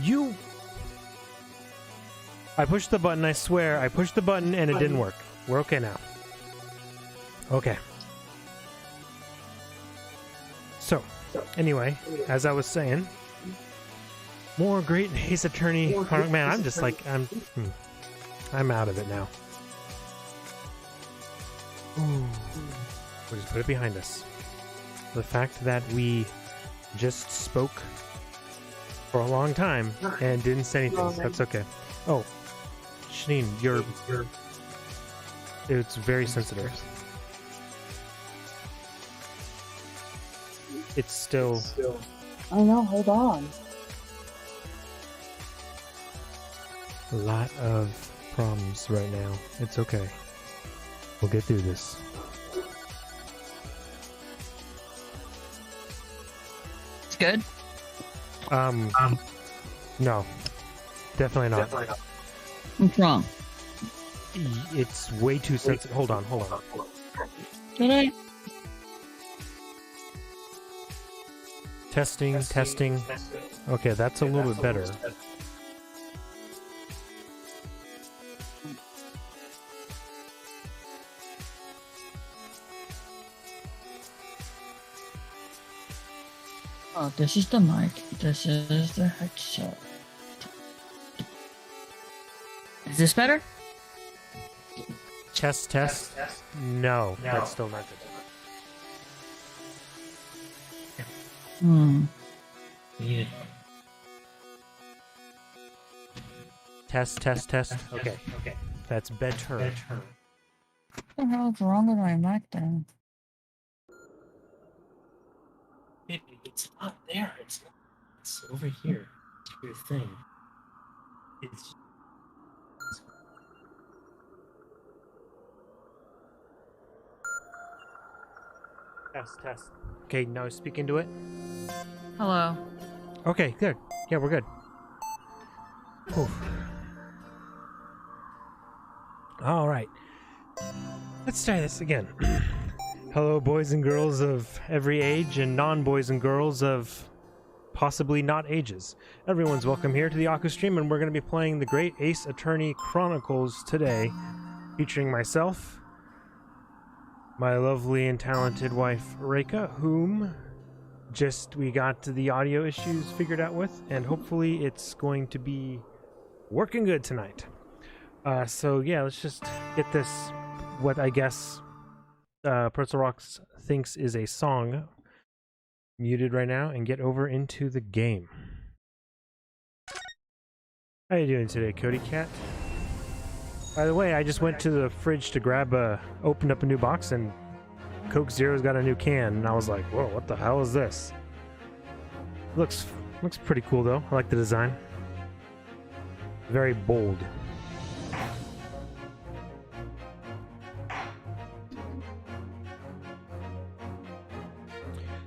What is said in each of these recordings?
You... I pushed the button, I swear. I pushed the button and it didn't work. We're okay now. Okay. So, anyway, as I was saying, more Great Ace Attorney Chronicles. Man, I'm just like, I'm out of it now. Ooh. We'll just put it behind us. The fact that we just spoke for a long time and didn't say anything, that's okay. Oh, Shanine, it's very sensitive. It's still... I know, hold on. A lot of problems right now. It's okay. We'll get through this. It's good? No. Definitely not. What's wrong? It's way too sensitive. Hold on. Did I? Testing. Okay, that's a little bit better. Oh, this is the mic. This is the headset. Is this better? Chest test? No, that's still not good. Yeah. Test. Okay. That's better. What the hell's wrong with my mic then? It's not there. It's over here. Your thing. It's Test. Okay, now speak into it. Hello. Okay, good. Yeah, we're good. Whew. All right. Let's try this again. Hello, boys and girls of every age and non-boys and girls of possibly not ages. Everyone's welcome here to the Aku stream, and we're going to be playing the Great Ace Attorney Chronicles today, featuring myself, my lovely and talented wife, Reika, whom we got the audio issues figured out with, and hopefully it's going to be working good tonight. So yeah, let's just get this, what I guess Pretzel Rocks thinks is a song, muted right now, and get over into the game. How you doing today, Cody Cat? By the way, I just went to the fridge to opened up a new box, and Coke Zero's got a new can, and I was like, whoa, what the hell is this? Looks pretty cool though. I like the design. Very bold.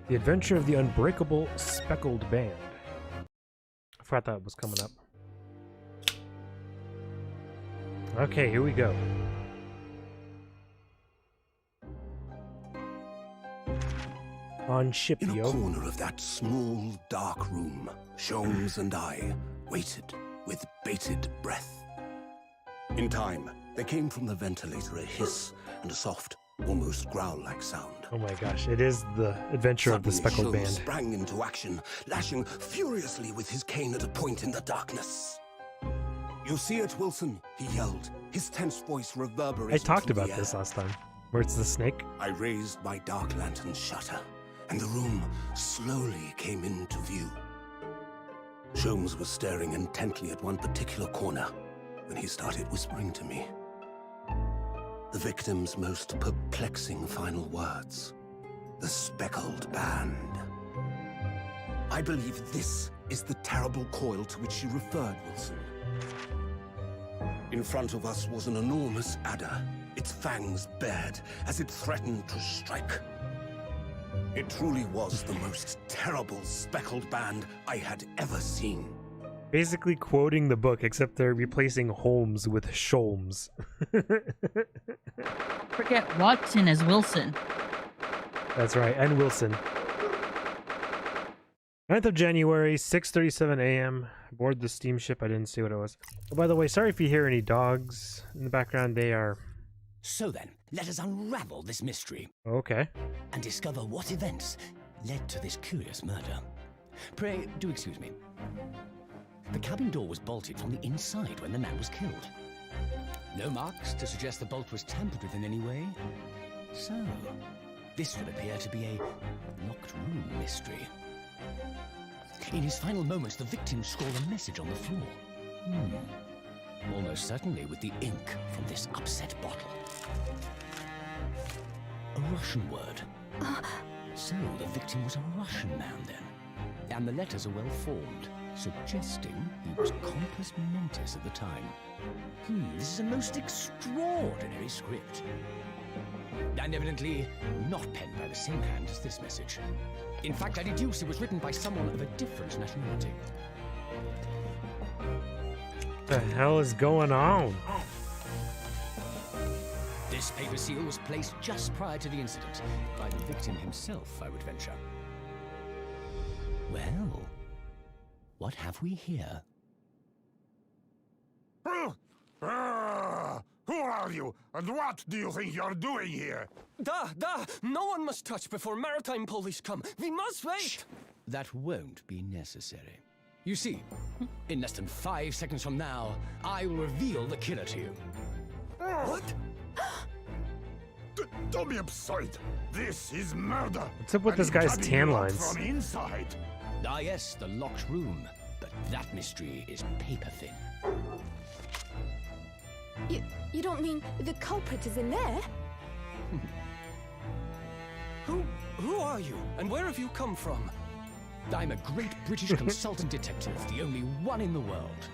The Adventure of the Unbreakable Speckled Band. I forgot that was coming up. Okay, here we go. On ship, In a corner of that small, dark room, Sholmes and I waited with bated breath. In time, there came from the ventilator a hiss and a soft, almost growl-like sound. Oh my gosh, it is the Adventure of the Speckled Sholmes Band. sprang into action, lashing furiously with his cane at a point in the darkness. "You see it, Wilson?" he yelled, his tense voice reverberating. I talked through the about this air. last time, where it's the snake. I raised my dark lantern shutter, and the room slowly came into view. Sholmes was staring intently at one particular corner when he started whispering to me. The victim's most perplexing final words. The Speckled Band. I believe this is the terrible coil to which she referred, Wilson. In front of us was an enormous adder, its fangs bared as it threatened to strike. It truly was the most terrible speckled band I had ever seen. Basically quoting the book, except they're replacing Holmes with Sholmes. Forget Watson as Wilson. That's right, and Wilson. 9th of January, 6:37 a.m. Aboard the steamship. I didn't see what it was. Oh, by the way, sorry if you hear any dogs in the background. They are... So then, let us unravel this mystery Okay. and discover what events led to this curious murder. Pray, do excuse me. The cabin door was bolted from the inside when the man was killed. No marks to suggest the bolt was tampered with in any way. So, this would appear to be a locked room mystery. In his final moments, the victim scrawled a message on the floor. Almost certainly with the ink from this upset bottle. A Russian word. So the victim was a Russian man then. And the letters are well formed, suggesting he was compos mentis at the time. This is a most extraordinary script. And evidently not penned by the same hand as this message. In fact, I deduce it was written by someone of a different nationality. The hell is going on? This paper seal was placed just prior to the incident by the victim himself, I would venture. Well, what have we here? Who are you, and what do you think you're doing here? No one must touch before maritime police come. We must wait. That won't be necessary. You see, in less than 5 seconds from now, I will reveal the killer to you. What? Don't be absurd. This is murder. What's up with this guy's tan lines? From inside. Ah yes, the locked room. But that mystery is paper thin. You don't mean the culprit is in there? Who are you, and where have you come from? I'm a great British consultant detective, the only one in the world.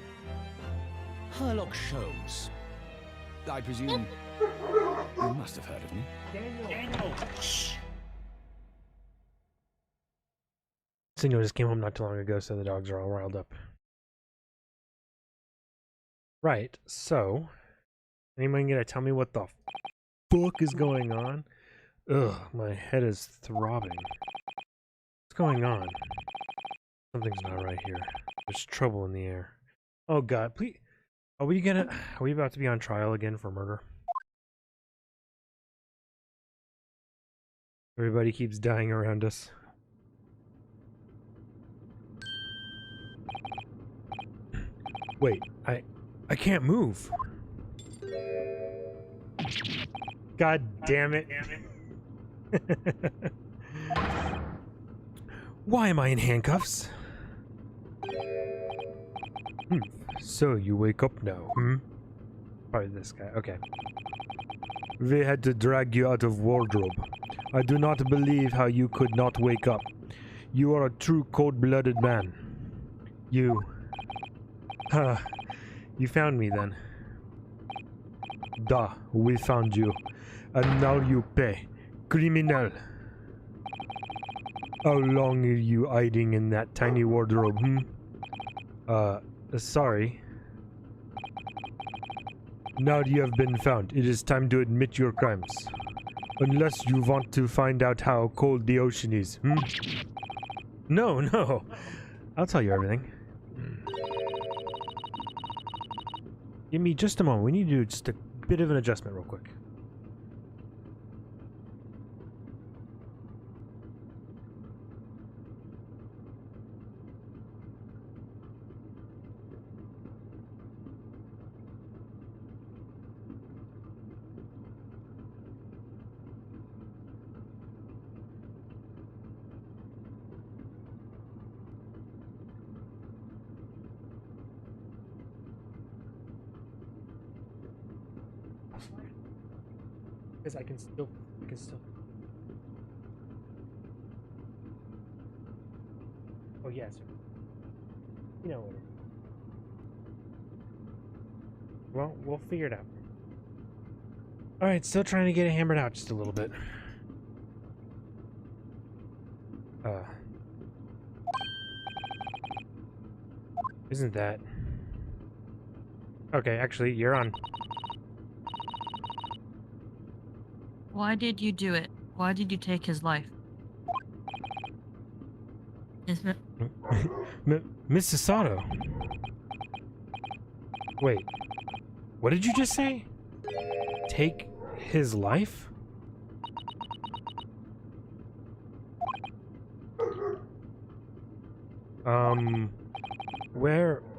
Sherlock Holmes. I presume you must have heard of me. Daniel! Shh! Senor just came home not too long ago, so the dogs are all riled up. Right, so... anyone gonna tell me what the fuck is going on? Ugh, my head is throbbing. What's going on? Something's not right here. There's trouble in the air. Oh god, please... are we about to be on trial again for murder? Everybody keeps dying around us. Wait, I can't move. God damn it. Why am I in handcuffs? So you wake up now, Probably this guy, okay. We had to drag you out of wardrobe. I do not believe how you could not wake up. You are a true cold-blooded man. You found me then. Da, we found you. And now you pay. Criminal. How long are you hiding in that tiny wardrobe, sorry. Now you have been found, it is time to admit your crimes. Unless you want to find out how cold the ocean is, No. I'll tell you everything. Give me just a moment. We need to do just a bit of an adjustment real quick. Because I can still oh yes, you know what well, we'll figure it out. Alright, still trying to get it hammered out just a little bit. Isn't that okay, actually you're on. Why did you do it? Why did you take his life? Yes, but Mr. Sato. Wait. What did you just say? Take his life?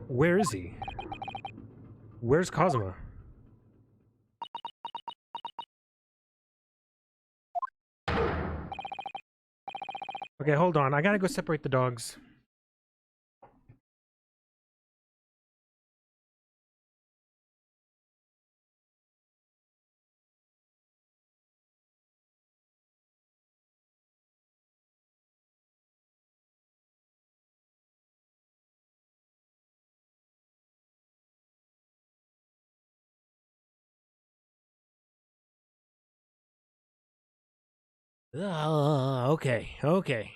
Where is he? Where's Kazuma? Okay, hold on. I gotta go separate the dogs. Okay.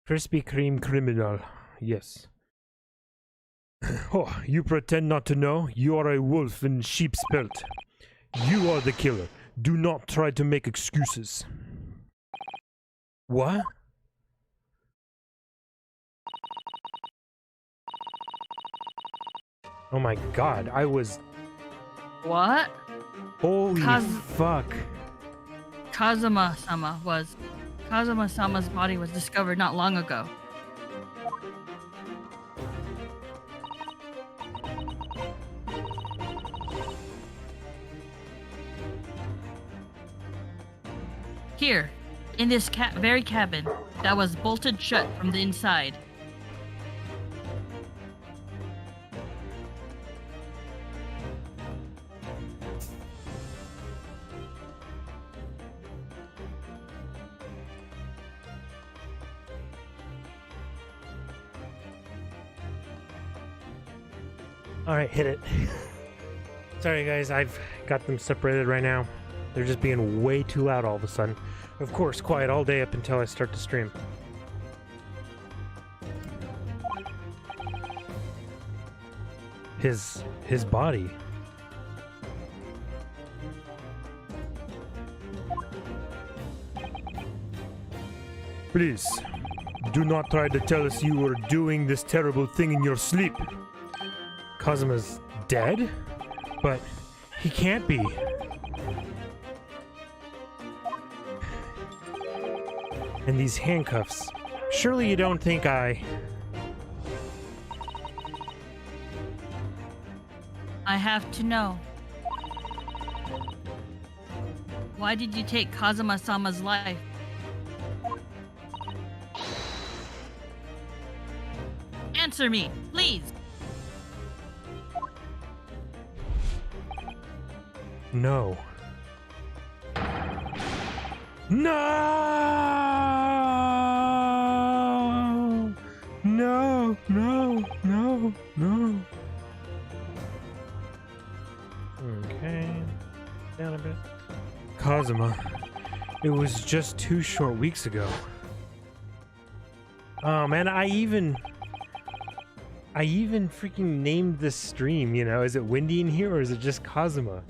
Krispy Kreme criminal. Yes. Oh, you pretend not to know? You are a wolf in sheep's pelt. You are the killer. Do not try to make excuses. What? Oh my god, I was... what? Holy fuck. Kazuma-sama's body was discovered not long ago. Here, in this very cabin that was bolted shut from the inside. Alright, hit it. Sorry guys, I've got them separated right now. They're just being way too loud all of a sudden. Of course, quiet all day up until I start to stream. His body. Please, do not try to tell us you were doing this terrible thing in your sleep. Kazuma's dead? But he can't be. And these handcuffs. Surely you don't think I have to know. Why did you take Kazuma-sama's life? Answer me, please! No. No! No, no, no, no. Okay. Down a bit. Kazuma. It was just 2 short weeks ago. Oh man, I even freaking named this stream, you know. Is it windy in here or is it just Kazuma?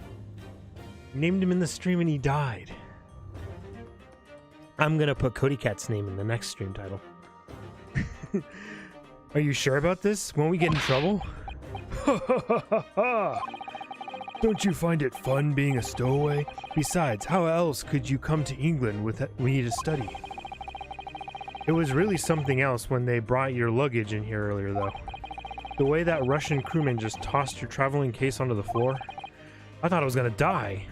Named him in the stream and he died. I'm gonna put Cody Cat's name in the next stream title. Are you sure about this? Won't we get in trouble? Don't you find it fun being a stowaway? Besides, how else could you come to England with me to study? It was really something else when they brought your luggage in here earlier, though. The way that Russian crewman just tossed your traveling case onto the floor, I thought I was gonna die.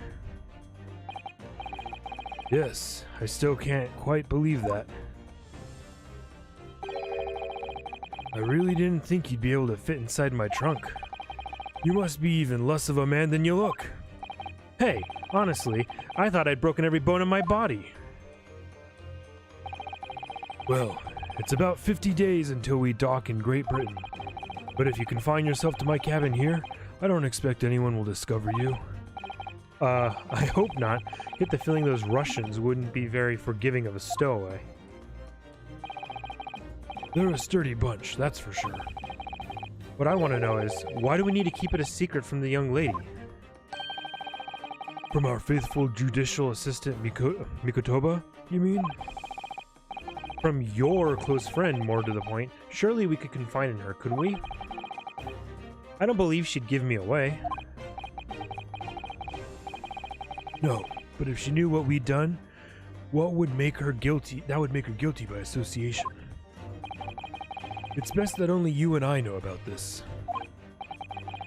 Yes, I still can't quite believe that. I really didn't think you'd be able to fit inside my trunk. You must be even less of a man than you look. Hey, honestly, I thought I'd broken every bone in my body. Well, it's about 50 days until we dock in Great Britain. But if you confine yourself to my cabin here, I don't expect anyone will discover you. I hope not. Get the feeling those Russians wouldn't be very forgiving of a stowaway. They're a sturdy bunch, that's for sure. What I want to know is, why do we need to keep it a secret from the young lady? From our faithful judicial assistant Mikotoba, you mean? From your close friend, more to the point. Surely we could confide in her, couldn't we? I don't believe she'd give me away. No, but if she knew what we'd done, what would make her guilty? That would make her guilty by association. It's best that only you and I know about this.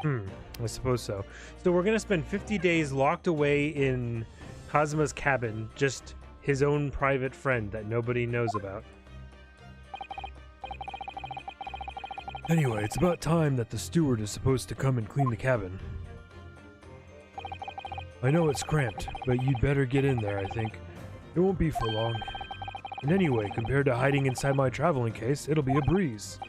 I suppose so. So we're gonna spend 50 days locked away in Kazuma's cabin, just his own private friend that nobody knows about. Anyway, it's about time that the steward is supposed to come and clean the cabin. I know it's cramped, but you'd better get in there, I think. It won't be for long. And anyway, compared to hiding inside my traveling case, it'll be a breeze.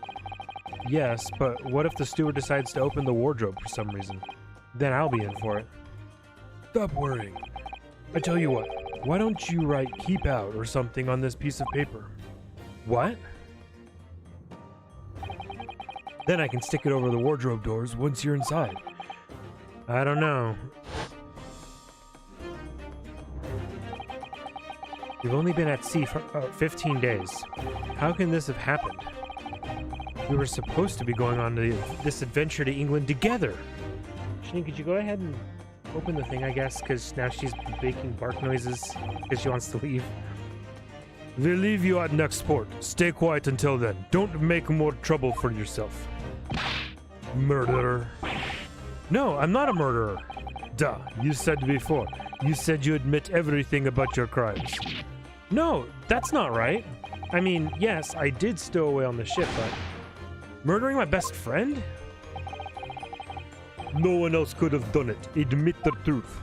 Yes, but what if the steward decides to open the wardrobe for some reason? Then I'll be in for it. Stop worrying. I tell you what, why don't you write "keep out" or something on this piece of paper? What? Then I can stick it over the wardrobe doors once you're inside. I don't know. We've only been at sea for 15 days. How can this have happened? We were supposed to be going on this adventure to England together. Janine, could you go ahead and open the thing, I guess, because now she's making bark noises because she wants to leave. We'll leave you at next port. Stay quiet until then. Don't make more trouble for yourself. Murderer. No, I'm not a murderer. Duh, you said before. You said you admit everything about your crimes. No, that's not right. I mean, yes, I did stow away on the ship, but... Murdering my best friend? No one else could have done it. Admit the truth.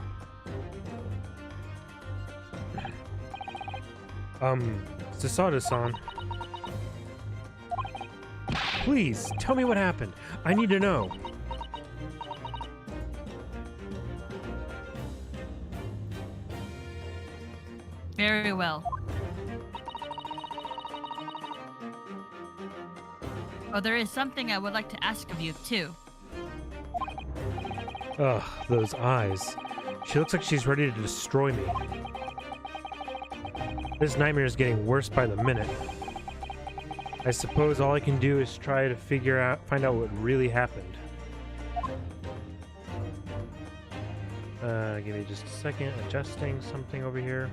Sasada-san. Please, tell me what happened. I need to know. Very well. Oh, there is something I would like to ask of you, too. Ugh, those eyes. She looks like she's ready to destroy me. This nightmare is getting worse by the minute. I suppose all I can do is try to find out what really happened. Give me just a second. Adjusting something over here.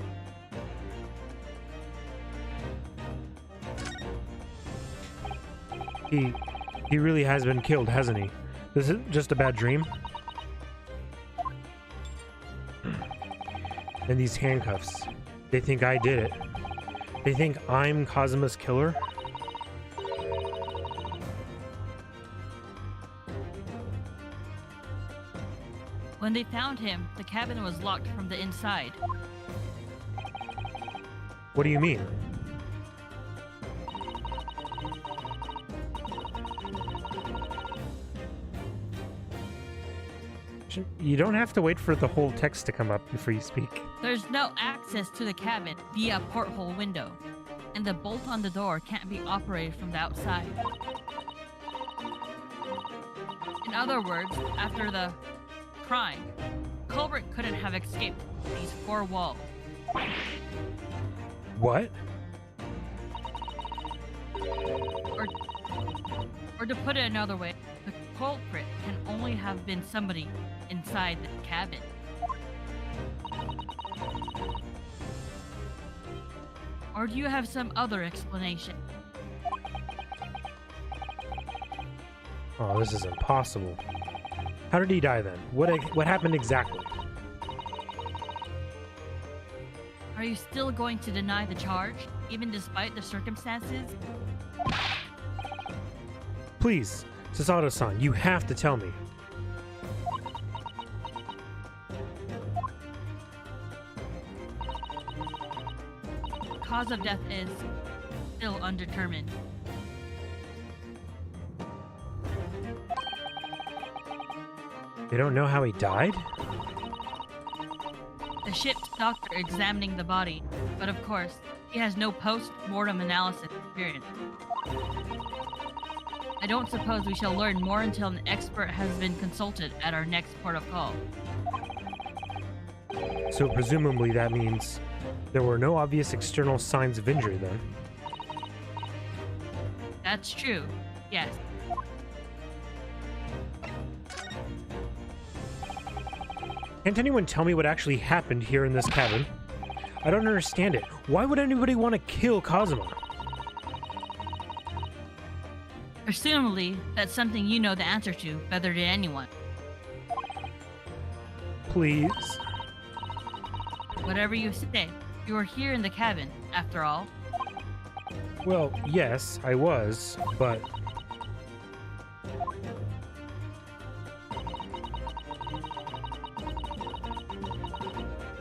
He really has been killed, hasn't he? This is just a bad dream. And these handcuffs. They think I did it. They think I'm Kazuma's killer. When they found him, the cabin was locked from the inside. What do you mean? You don't have to wait for the whole text to come up before you speak. There's no access to the cabin via porthole window, and the bolt on the door can't be operated from the outside. In other words, after the crime, culprit couldn't have escaped these four walls. What? Or to put it another way, the culprit can only have been somebody inside the cabin. Or do you have some other explanation? Oh, this is impossible. How did he die then? What happened exactly? Are you still going to deny the charge, even despite the circumstances? Please, Sasada-san, you have to tell me. Cause of death is still undetermined. They don't know how he died? The ship's doctor examining the body, but of course, he has no post-mortem analysis experience. I don't suppose we shall learn more until an expert has been consulted at our next port of call. So presumably that means there were no obvious external signs of injury then. That's true. Yes. Can't anyone tell me what actually happened here in this cabin? I don't understand it. Why would anybody want to kill Kazuma? Presumably, that's something you know the answer to better than anyone. Please? Whatever you say, you were here in the cabin, after all. Well, yes, I was, but...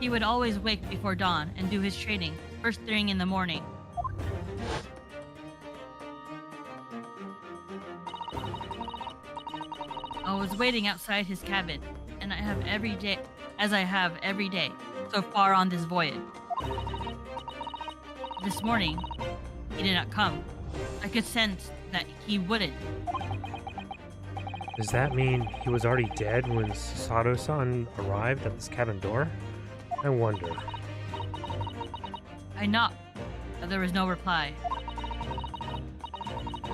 He would always wake before dawn and do his training first thing in the morning. I was waiting outside his cabin, and I have every day so far on this voyage. This morning, he did not come. I could sense that he wouldn't. Does that mean he was already dead when Sato-san arrived at this cabin door? I wonder. I knocked, but there was no reply.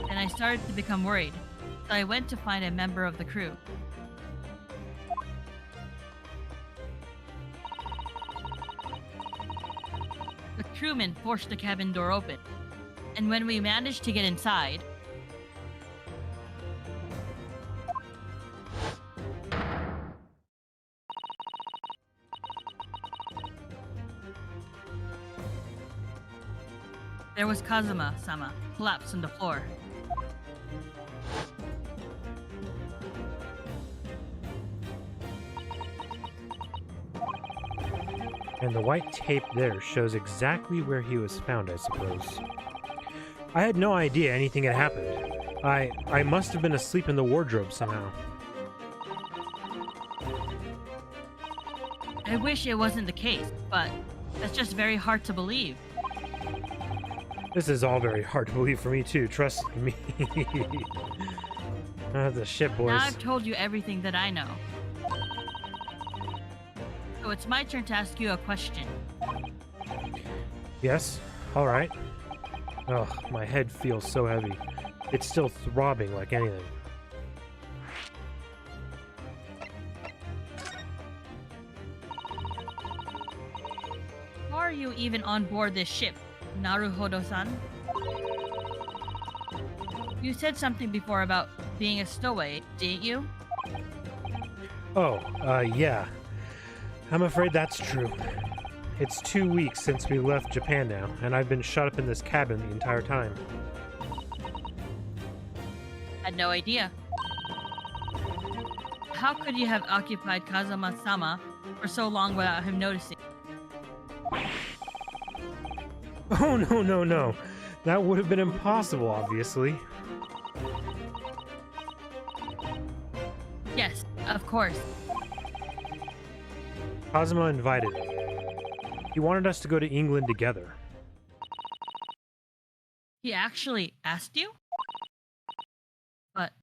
Then I started to become worried, so I went to find a member of the crew. The crewman forced the cabin door open, and when we managed to get inside, there was Kazuma-sama collapsed on the floor. And the white tape there shows exactly where he was found, I suppose. I had no idea anything had happened. I must have been asleep in the wardrobe somehow. I wish it wasn't the case, but that's just very hard to believe. This is all very hard to believe for me too, trust me. That's a shit, boys. Now I've told you everything that I know. So it's my turn to ask you a question. Yes? Alright. Ugh, my head feels so heavy. It's still throbbing like anything. How are you even on board this ship, Naruhodo-san? You said something before about being a stowaway, didn't you? Oh, yeah. I'm afraid that's true. It's 2 weeks since we left Japan now, and I've been shut up in this cabin the entire time. Had no idea. How could you have occupied Kazuma-sama for so long without him noticing? Oh, no. That would have been impossible, obviously. Yes, of course. Kazuma invited me. He wanted us to go to England together. He actually asked you? But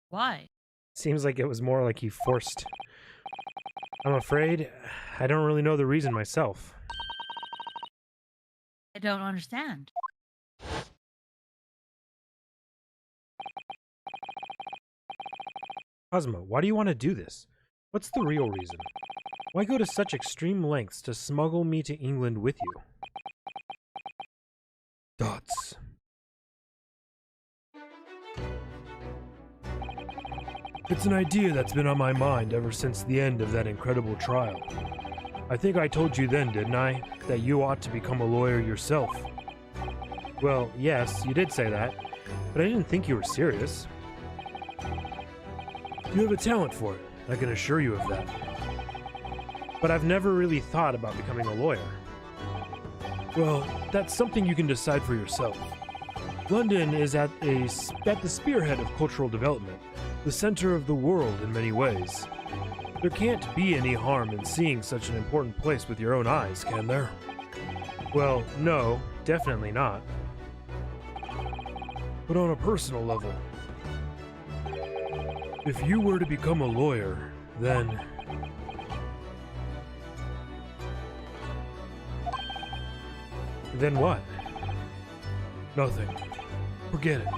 why? Seems like it was more like he forced. I'm afraid I don't really know the reason myself. I don't understand. Kazuma, why do you want to do this? What's the real reason? Why go to such extreme lengths to smuggle me to England with you? Thoughts. It's an idea that's been on my mind ever since the end of that incredible trial. I think I told you then, didn't I, that you ought to become a lawyer yourself? Well, yes, you did say that, but I didn't think you were serious. You have a talent for it, I can assure you of that. But I've never really thought about becoming a lawyer. Well, that's something you can decide for yourself. London is at the spearhead of cultural development, the center of the world in many ways. There can't be any harm in seeing such an important place with your own eyes, can there? Well, no, definitely not. But on a personal level, if you were to become a lawyer, then... Then what? Nothing. Forget it.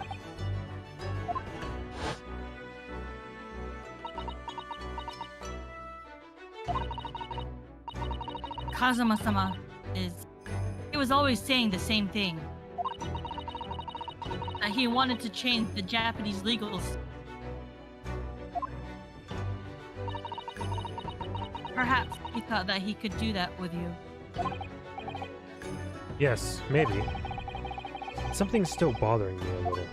Kazuma-sama is... He was always saying the same thing. That he wanted to change the Japanese legals. Perhaps he thought that he could do that with you. Yes, maybe. Something's still bothering me a little.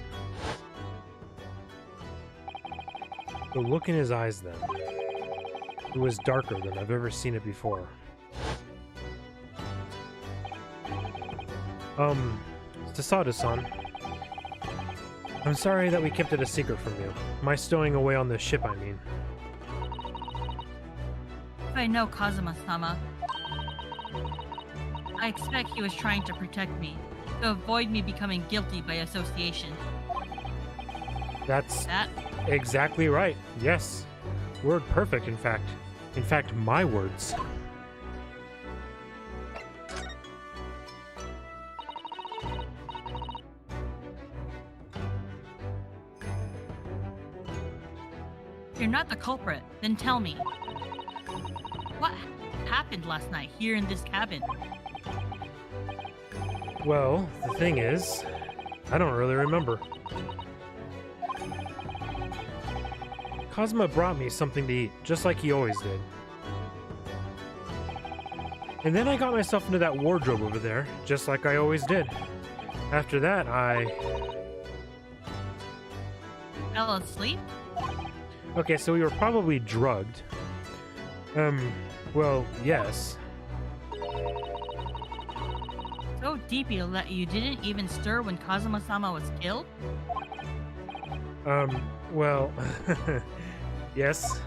The look in his eyes then. It was darker than I've ever seen it before. Tasada-san. I'm sorry that we kept it a secret from you. My stowing away on the ship, I mean. If I know Kazuma-sama, I expect he was trying to protect me, to avoid me becoming guilty by association. That's That? exactly right. Yes. Word perfect, in fact. In fact, my words. You're not the culprit, then tell me. What happened last night here in this cabin? Well, the thing is, I don't really remember. Kazuma brought me something to eat, just like he always did. And then I got myself into that wardrobe over there, just like I always did. After that, I... Fell asleep? Okay, so we were probably drugged. Well, yes. So deeply that you didn't even stir when Kazuma-sama was killed? Well, yes.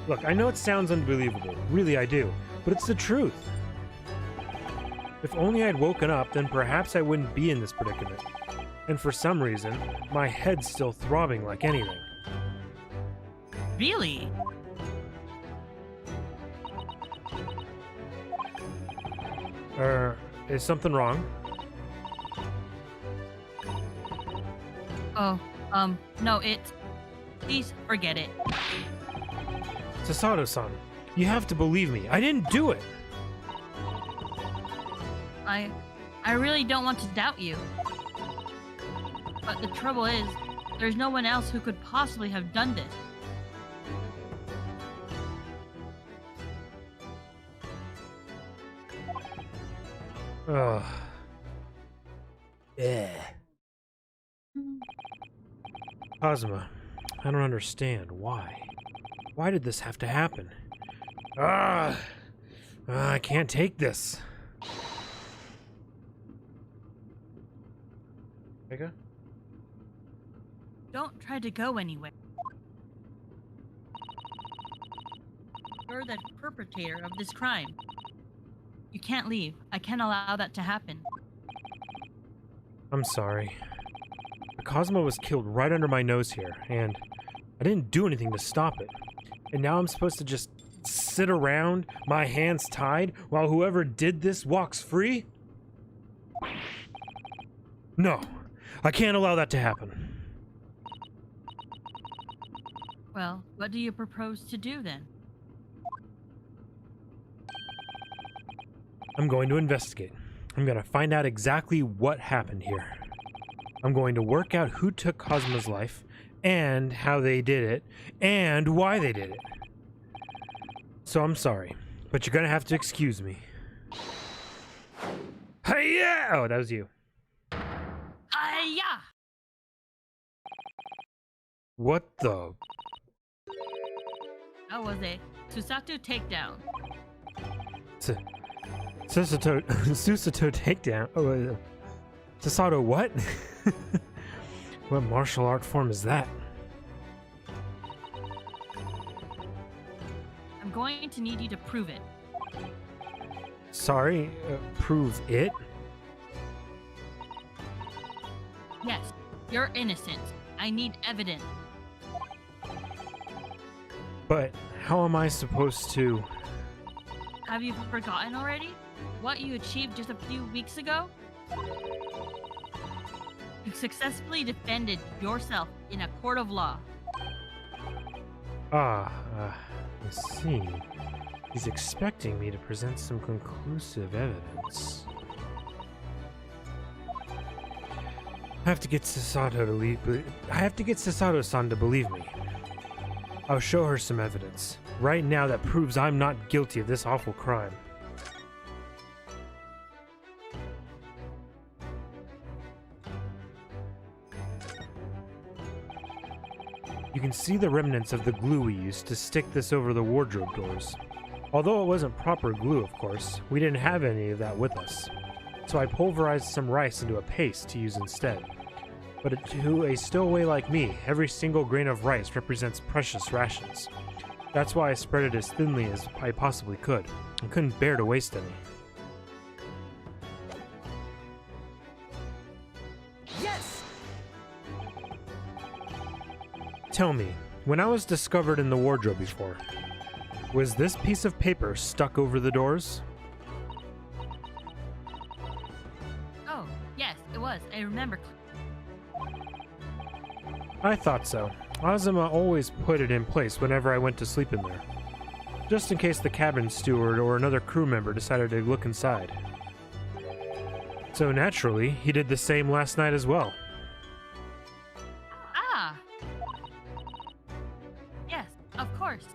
Look, I know it sounds unbelievable. Really, I do. But it's the truth. If only I'd woken up, then perhaps I wouldn't be in this predicament. And for some reason, my head's still throbbing like anything. Really? Is something wrong? Oh, no, please forget it. Sasado-san, you have to believe me. I didn't do it! I really don't want to doubt you. But the trouble is, there's no one else who could possibly have done this. Ugh. Kazuma, I don't understand. Why? Why did this have to happen? I can't take this. Vega? Don't try to go anywhere. You're the perpetrator of this crime. You can't leave. I can't allow that to happen. I'm sorry. But Kazuma was killed right under my nose here, and I didn't do anything to stop it. And now I'm supposed to just sit around, my hands tied, while whoever did this walks free? No, I can't allow that to happen. Well, what do you propose to do then? I'm going to investigate. I'm going to find out exactly what happened here. I'm going to work out who took Kazuma's life, and how they did it, and why they did it. So I'm sorry, but you're going to have to excuse me. Hey-ya! Oh, that was you. Yeah. What the... That was a Susato takedown. Susato takedown. Oh, Susato what? What martial art form is that? I'm going to need you to prove it. Sorry, prove it? Yes, you're innocent. I need evidence. But how am I supposed to... Have you forgotten already? What you achieved just a few weeks ago? You successfully defended yourself in a court of law. see. He's expecting me to present some conclusive evidence. I have to get Sasato-san to believe me. I'll show her some evidence. Right now that proves I'm not guilty of this awful crime. You can see the remnants of the glue we used to stick this over the wardrobe doors. Although it wasn't proper glue, of course, we didn't have any of that with us. So I pulverized some rice into a paste to use instead. But to a stowaway like me, every single grain of rice represents precious rations. That's why I spread it as thinly as I possibly could. I couldn't bear to waste any. Yes! Tell me, when I was discovered in the wardrobe before, was this piece of paper stuck over the doors? Oh, yes, it was. I remember. I thought so. Kazuma always put it in place whenever I went to sleep in there, just in case the cabin steward or another crew member decided to look inside. So naturally, he did the same last night as well. Ah! Yes, of course.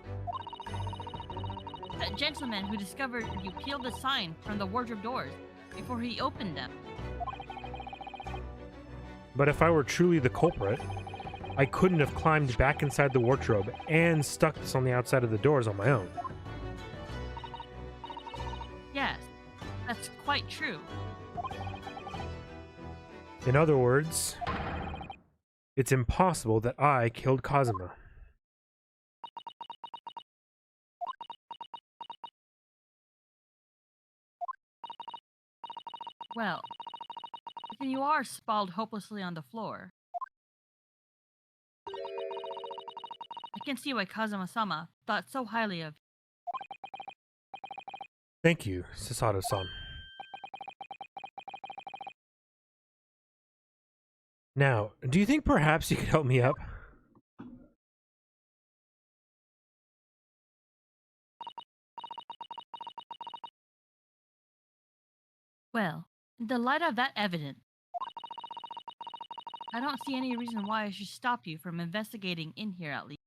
That gentleman who discovered you peeled the sign from the wardrobe doors before he opened them. But if I were truly the culprit, I couldn't have climbed back inside the wardrobe and stuck this on the outside of the doors on my own. Yes, that's quite true. In other words, it's impossible that I killed Kazuma. Well, then you are sprawled hopelessly on the floor. I can see why Kazuma-sama thought so highly of you. Thank you, Sasato-san. Now, do you think perhaps you could help me up? Well, in the light of that evidence, I don't see any reason why I should stop you from investigating in here at least.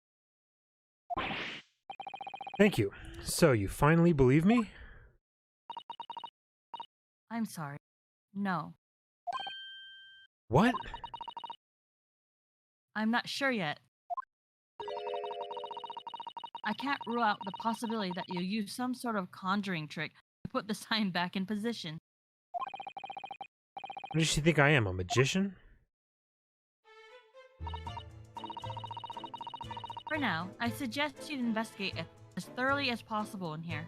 Thank you. So, you finally believe me? I'm sorry. No, What? I'm not sure yet. I can't rule out the possibility that you use some sort of conjuring trick to put the sign back in position. What does she think I am, a magician? For now, I suggest you investigate as thoroughly as possible in here.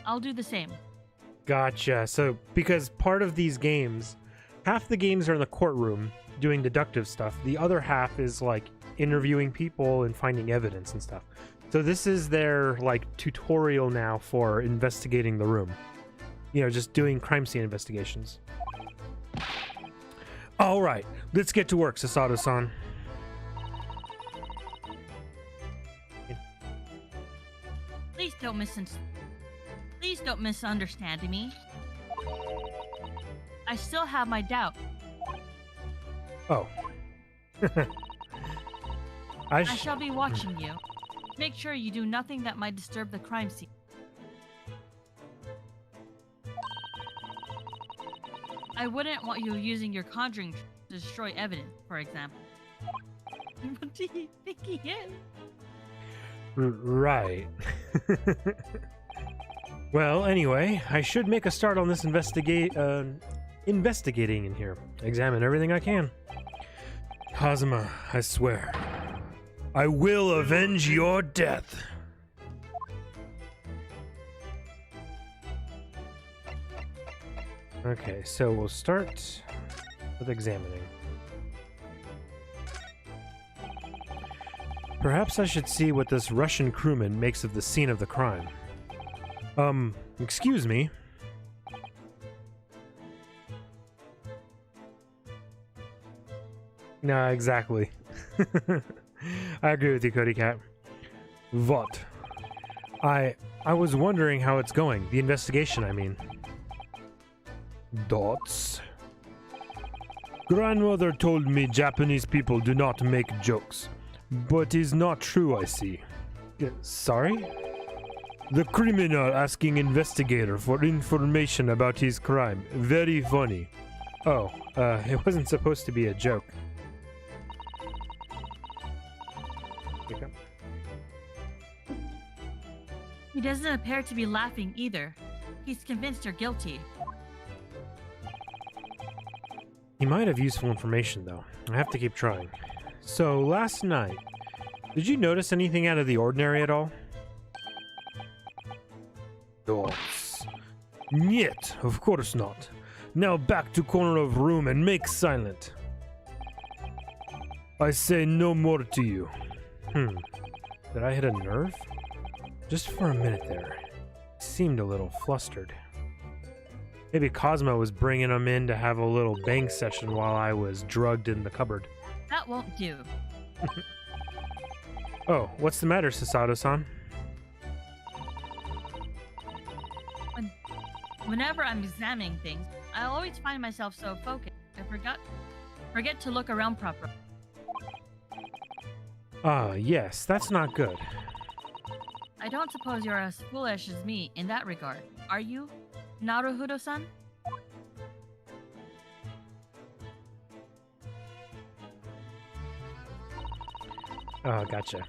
I'll do the same. Gotcha. So, because part of these games, half the games are in the courtroom doing deductive stuff. The other half is like interviewing people and finding evidence and stuff. So this is their like tutorial now for investigating the room. You know, just doing crime scene investigations. All right, let's get to work, Sasato-san. Please don't misunderstand me. I still have my doubt. Oh. I shall be watching you. Make sure you do nothing that might disturb the crime scene. I wouldn't want you using your conjuring trick to destroy evidence, for example. What do you think he is? Right. Well, anyway, I should make a start on this investigating in here. Examine everything I can. Kazuma, I swear, I will avenge your death. Okay, so we'll start with examining. Perhaps I should see what this Russian crewman makes of the scene of the crime. Excuse me. Nah, exactly. I agree with you, Cody Cat. What? I was wondering how it's going. The investigation, I mean. Dots. Grandmother told me Japanese people do not make jokes. But is not true, I see. Sorry? The criminal asking investigator for information about his crime. Very funny. Oh, it wasn't supposed to be a joke. He doesn't appear to be laughing either. He's convinced you're guilty. He might have useful information, though. I have to keep trying. So, last night, did you notice anything out of the ordinary at all? Dots. Niet, of course not. Now back to corner of room and make silent. I say no more to you. Did I hit a nerve? Just for a minute there. Seemed a little flustered. Maybe Kazuma was bringing him in to have a little bang session while I was drugged in the cupboard. That won't do. Oh, what's the matter, Sasato-san? Whenever I'm examining things, I always find myself so focused, I forget to look around properly. Ah, yes, that's not good. I don't suppose you're as foolish as me in that regard, are you, Naruhodo-san? Oh, gotcha.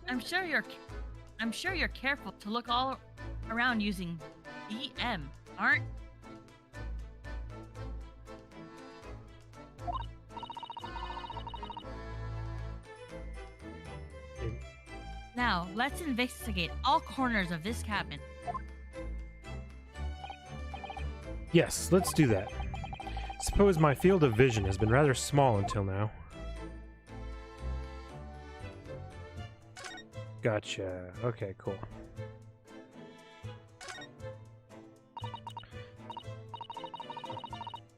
I'm sure you're careful to look all around using EM, aren't? Now, let's investigate all corners of this cabin. Yes, let's do that. Suppose my field of vision has been rather small until now. Gotcha. Okay, cool.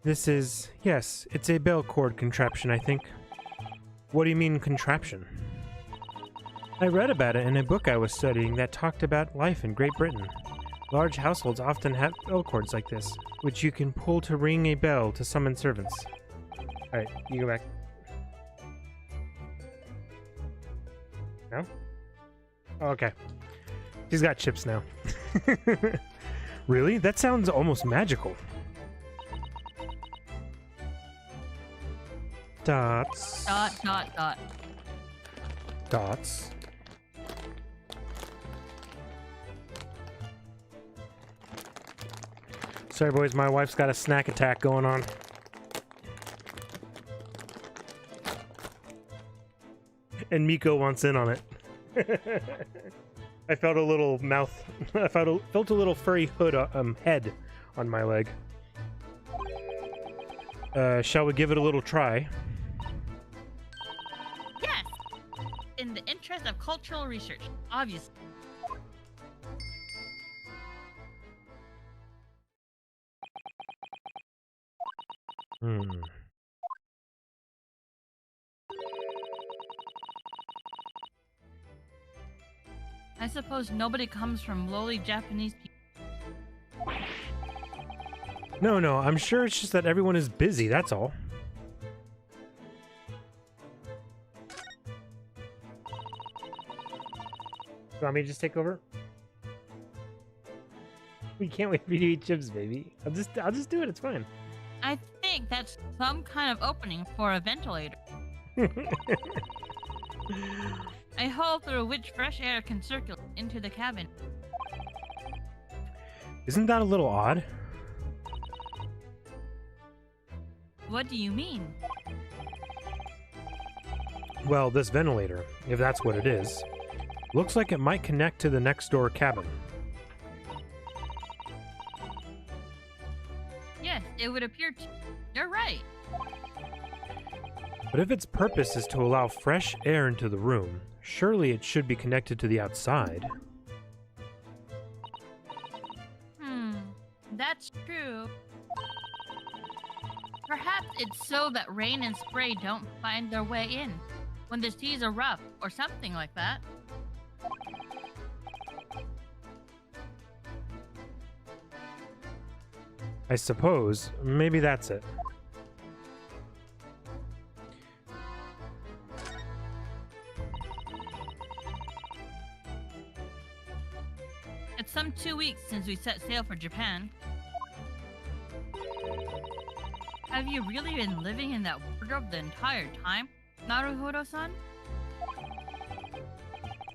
This is... yes, it's a bell cord contraption, I think. What do you mean, contraption? I read about it in a book I was studying that talked about life in Great Britain. Large households often have bell cords like this, which you can pull to ring a bell to summon servants. Alright, you go back. No? Oh, okay. He's got chips now. Really? That sounds almost magical. Dots. Dot. Dots. Sorry, boys, my wife's got a snack attack going on. And Miko wants in on it. I felt a little mouth. I felt a little furry hood head on my leg. Shall we give it a little try? Yes! In the interest of cultural research, obviously. I suppose nobody comes from lowly Japanese people. No, I'm sure it's just that everyone is busy, that's all. You want me to just take over? We can't wait for you to eat chips, baby. I'll just do it, it's fine. I think that's some kind of opening for a ventilator. A hole through which fresh air can circulate into the cabin. Isn't that a little odd? What do you mean? Well, this ventilator, if that's what it is, looks like it might connect to the next door cabin. Yes, it would appear to. You're right. But if its purpose is to allow fresh air into the room, surely it should be connected to the outside. That's true. Perhaps it's so that rain and spray don't find their way in when the seas erupt or something like that. I suppose. Maybe that's it. It's some 2 weeks since we set sail for Japan. Have you really been living in that wardrobe the entire time, Naruhodo-san?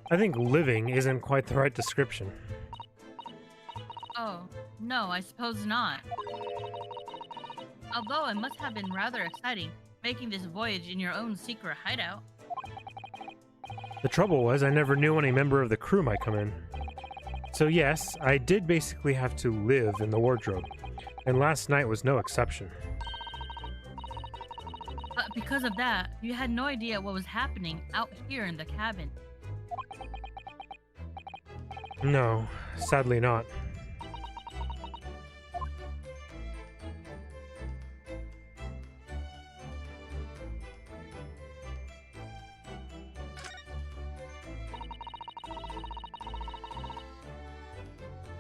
I think living isn't quite the right description. Oh, no, I suppose not. Although it must have been rather exciting, making this voyage in your own secret hideout. The trouble was, I never knew any member of the crew might come in. So yes, I did basically have to live in the wardrobe, and last night was no exception. But because of that, you had no idea what was happening out here in the cabin. No, sadly not.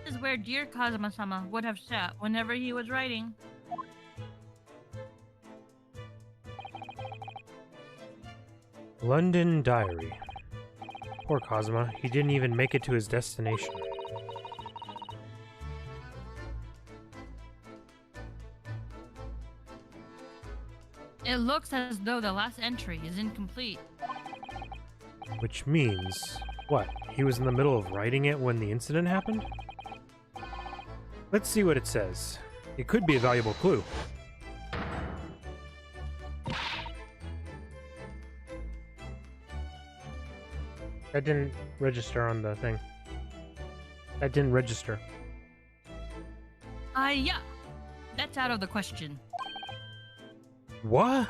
This is where dear Kazuma-sama would have sat whenever he was writing. London Diary. Poor Kazuma, he didn't even make it to his destination. It looks as though the last entry is incomplete. Which means, what? He was in the middle of writing it when the incident happened? Let's see what it says. It could be a valuable clue. That didn't register on the thing. That didn't register. Yeah. That's out of the question. What?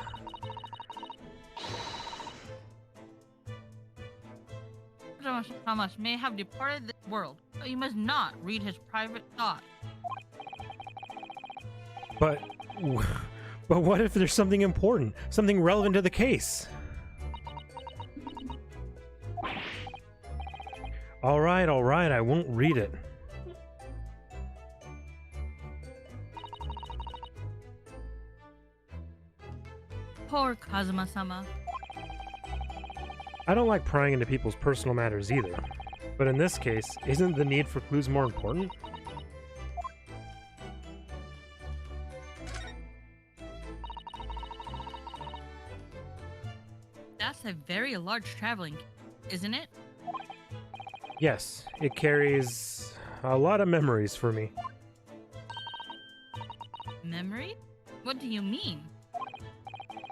Kazuma may have departed this world, but you must not read his private thoughts. But what if there's something important? Something relevant to the case? Alright, I won't read it. Poor Kazuma-sama. I don't like prying into people's personal matters either. But in this case, isn't the need for clues more important? That's a very large traveling, isn't it? Yes, it carries a lot of memories for me. Memory? What do you mean?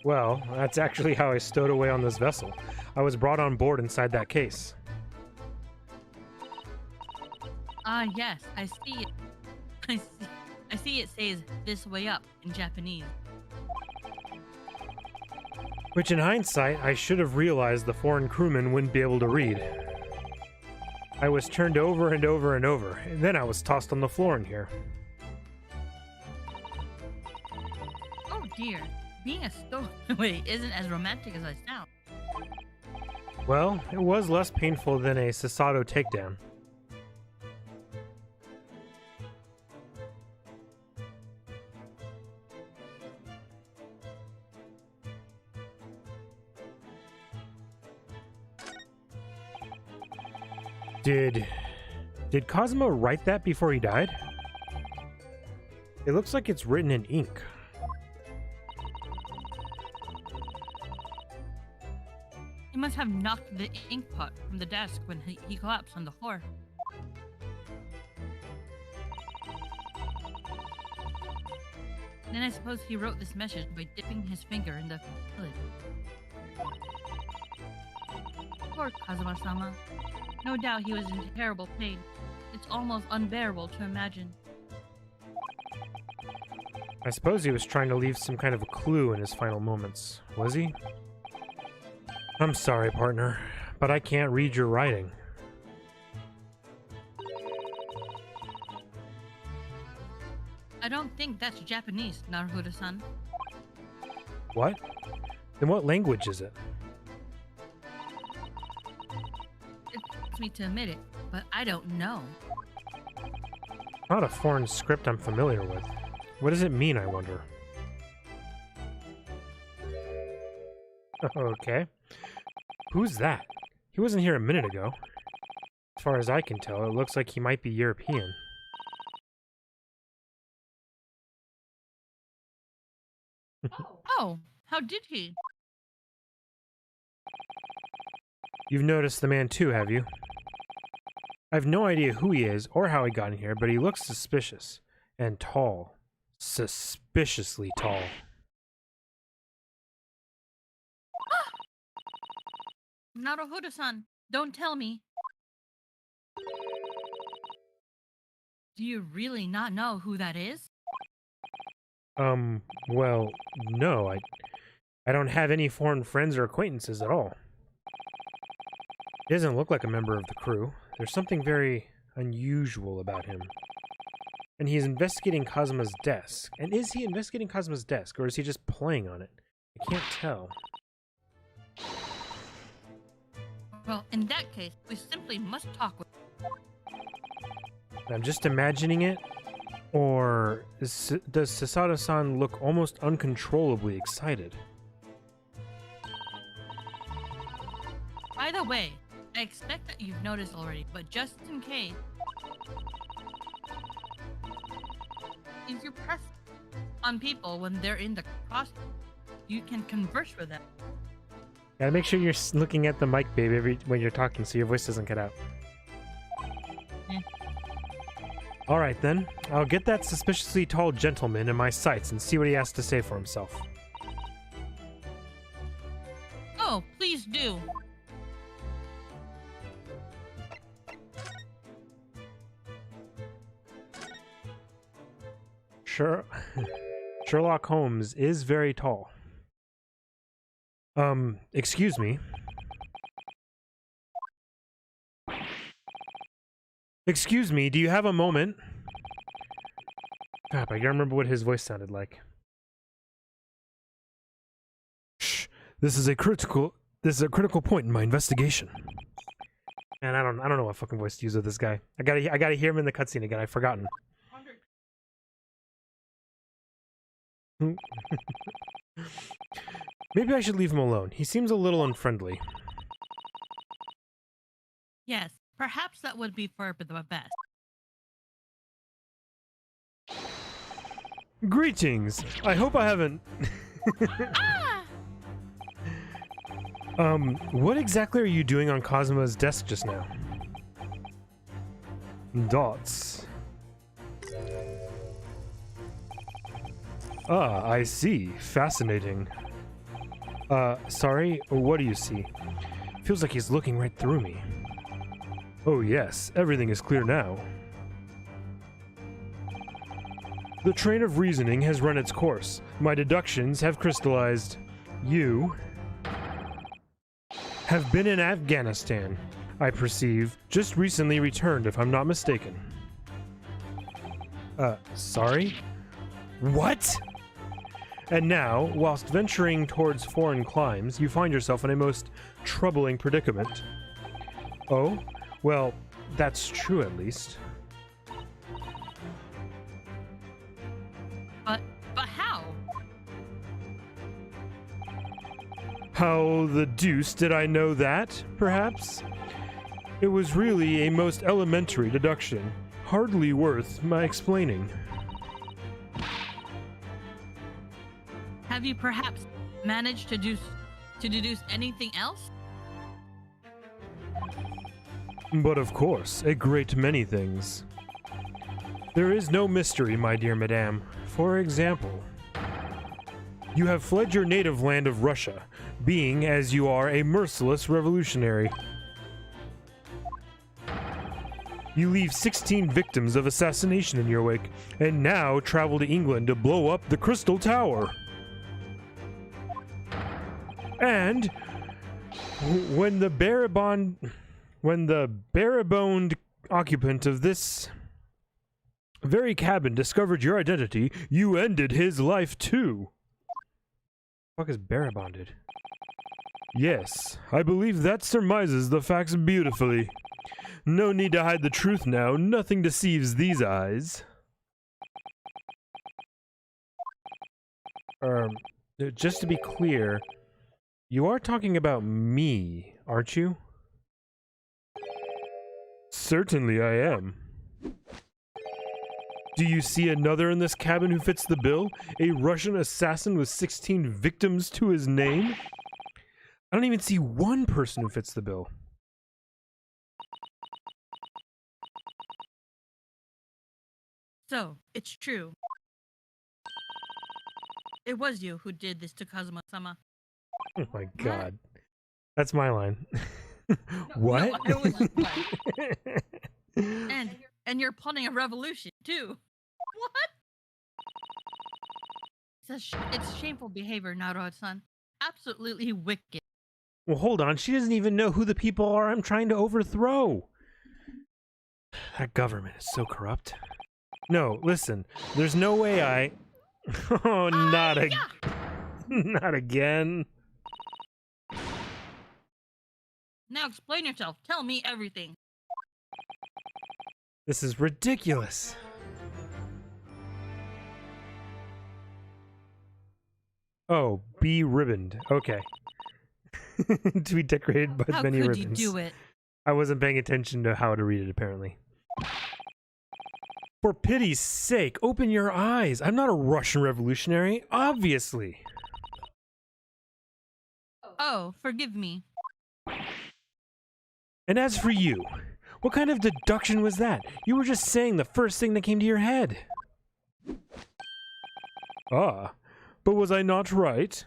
Well, that's actually how I stowed away on this vessel. I was brought on board inside that case. Yes, I see it. I see it says "this way up" in Japanese. Which in hindsight, I should have realized the foreign crewman wouldn't be able to read. I was turned over and over and over, and then I was tossed on the floor in here. Oh dear, being a stowaway isn't as romantic as I sound. Well, it was less painful than a Sasato takedown. Did Kazuma write that before he died? It looks like it's written in ink. He must have knocked the ink pot from the desk when he collapsed on the floor. Then I suppose he wrote this message by dipping his finger in the fluid. Poor Kazuma-sama. No doubt he was in terrible pain. It's almost unbearable to imagine. I suppose he was trying to leave some kind of a clue in his final moments. Was he? I'm sorry, partner, but I can't read your writing. I don't think that's Japanese, Naruhodo-san. What? Then what language is it? It hurts me to admit it, but I don't know. Not a foreign script I'm familiar with. What does it mean, I wonder? Okay. Who's that? He wasn't here a minute ago. As far as I can tell, it looks like he might be European. Oh, how did he? You've noticed the man too, have you? I have no idea who he is or how he got in here, but he looks suspicious. And tall. Suspiciously tall. Naruhodo-san, don't tell me. Do you really not know who that is? Well, no, I don't have any foreign friends or acquaintances at all. He doesn't look like a member of the crew. There's something very unusual about him. And he's investigating Kazuma's desk. And is he investigating Kazuma's desk, or is he just playing on it? I can't tell. Well, in that case, we simply must talk with I'm just imagining it, or does Sasada-san look almost uncontrollably excited? By the way, I expect that you've noticed already, but just in case, if you press on people when they're in the cross, you can converse with them. Gotta make sure you're looking at the mic, babe, when you're talking so your voice doesn't cut out. Alright then, I'll get that suspiciously tall gentleman in my sights and see what he has to say for himself. Oh, please do. Sure. Sherlock Holmes is very tall. Excuse me. Excuse me, do you have a moment? Crap, I gotta remember what his voice sounded like. Shh, this is a critical point in my investigation. Man, I don't know what fucking voice to use with this guy. I gotta hear him in the cutscene again. I've forgotten. Maybe I should leave him alone. He seems a little unfriendly. Yes, perhaps that would be for the best. Greetings! I hope I haven't... Ah! What exactly are you doing on Kazuma's desk just now? Dots. Ah, I see. Fascinating. Sorry, what do you see? Feels like he's looking right through me. Oh yes, everything is clear now. The train of reasoning has run its course. My deductions have crystallized. You have been in Afghanistan, I perceive. Just recently returned, if I'm not mistaken. Sorry? What? And now, whilst venturing towards foreign climes, you find yourself in a most troubling predicament. Oh? Well, that's true at least. But how? How the deuce did I know that, perhaps? It was really a most elementary deduction, hardly worth my explaining. Have you perhaps managed to deduce anything else? But of course, a great many things. There is no mystery, my dear madame. For example, you have fled your native land of Russia, being, as you are, a merciless revolutionary. You leave 16 victims of assassination in your wake, and now travel to England to blow up the Crystal Tower. And when the bare-boned occupant of this very cabin discovered your identity, you ended his life too. What the fuck is bare-bonded? Yes, I believe that surmises the facts beautifully. No need to hide the truth now. Nothing deceives these eyes. Just to be clear, you are talking about me, aren't you? Certainly I am. Do you see another in this cabin who fits the bill? A Russian assassin with 16 victims to his name? I don't even see one person who fits the bill. So, it's true. It was you who did this to Kazuma-sama. Oh my god. That's my line. What? No, it was mine. And you're plotting a revolution, too. What? It's shameful behavior, Naruto-san. Absolutely wicked. Well, hold on. She doesn't even know who the people are I'm trying to overthrow. That government is so corrupt. No, listen. There's no way I... Oh, not not again. Now explain yourself. Tell me everything. This is ridiculous. Oh, be ribboned. Okay. To be decorated by How many could ribbons. you do it? I wasn't paying attention to how to read it, apparently. For pity's sake, open your eyes. I'm not a Russian revolutionary, obviously. Oh, forgive me. And as for you, what kind of deduction was that? You were just saying the first thing that came to your head. Ah, but was I not right?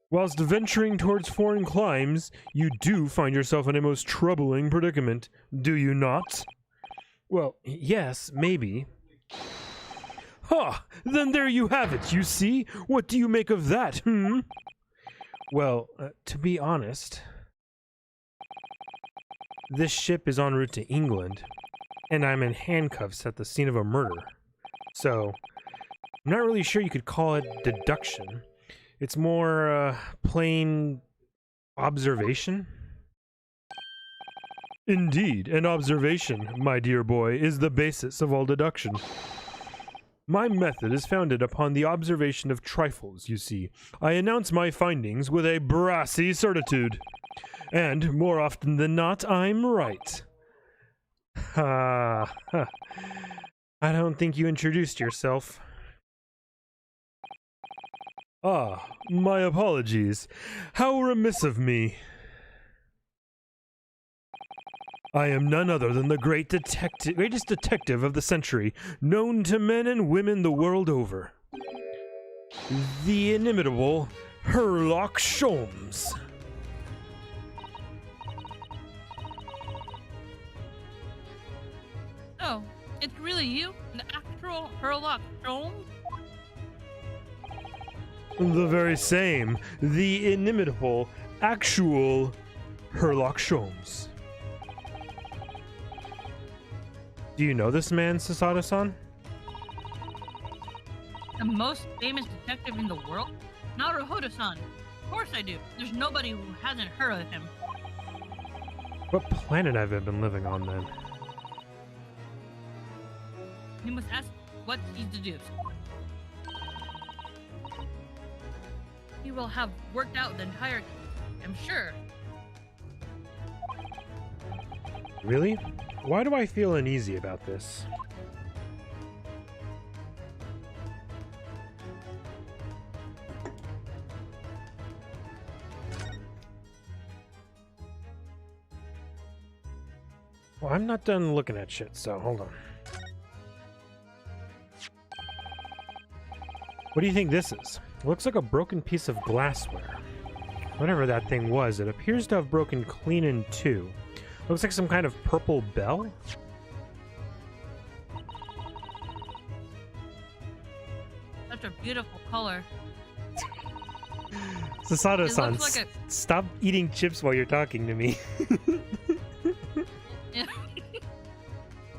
Whilst venturing towards foreign climes, you do find yourself in a most troubling predicament, do you not? Well, yes, maybe. Ha! Then there you have it, you see? What do you make of that, hmm? Well, to be honest, this ship is en route to England, and I'm in handcuffs at the scene of a murder. So, I'm not really sure you could call it deduction. It's more, plain observation. Indeed, an observation, my dear boy, is the basis of all deduction. My method is founded upon the observation of trifles, you see. I announce my findings with a brassy certitude. And, more often than not, I'm right. Ha! I don't think you introduced yourself. Ah, my apologies. How remiss of me. I am none other than the greatest detective of the century, known to men and women the world over. The inimitable Sherlock Sholmes. Oh, it's really you? The actual Sherlock Holmes? The very same. The inimitable, actual Sherlock Sholmes. Do you know this man, Sasada-san? The most famous detective in the world? Naruto-san. Of course I do. There's nobody who hasn't heard of him. What planet have I been living on, then? You must ask what he's deduced. He will have worked out the entire case, I'm sure. Really? Why do I feel uneasy about this? Well, I'm not done looking at shit, so hold on. What do you think this is? It looks like a broken piece of glassware. Whatever that thing was, it appears to have broken clean in two. Looks like some kind of purple bell? Such a beautiful color. Sasada-san, It looks like stop eating chips while you're talking to me.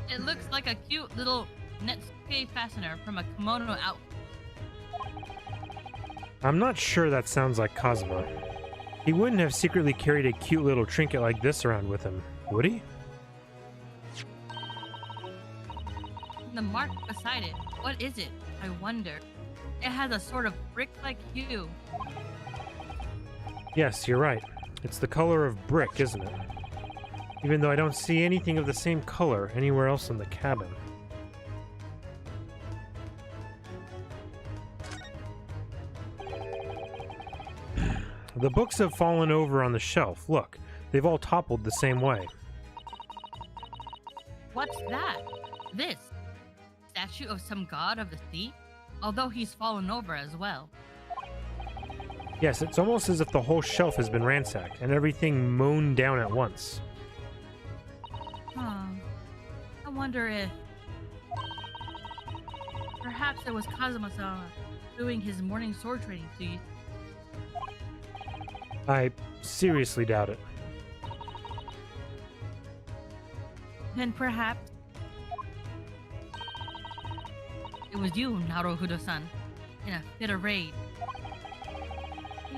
It looks like a cute little Netsuke fastener from a kimono outfit. I'm not sure that sounds like Kazuma. He wouldn't have secretly carried a cute little trinket like this around with him, would he? The mark beside it. What is it? I wonder. It has a sort of brick-like hue. Yes, you're right. It's the color of brick, isn't it? Even though I don't see anything of the same color anywhere else in the cabin. The books have fallen over on the shelf. Look, they've all toppled the same way. What's that? This statue of some god of the sea? Although he's fallen over as well. Yes, it's almost as if the whole shelf has been ransacked and everything mown down at once. I wonder if... Perhaps it was Kazuma-sama doing his morning sword training to you. I seriously doubt it. Then perhaps... It was you, Naruhodo-san, in a fit of rage.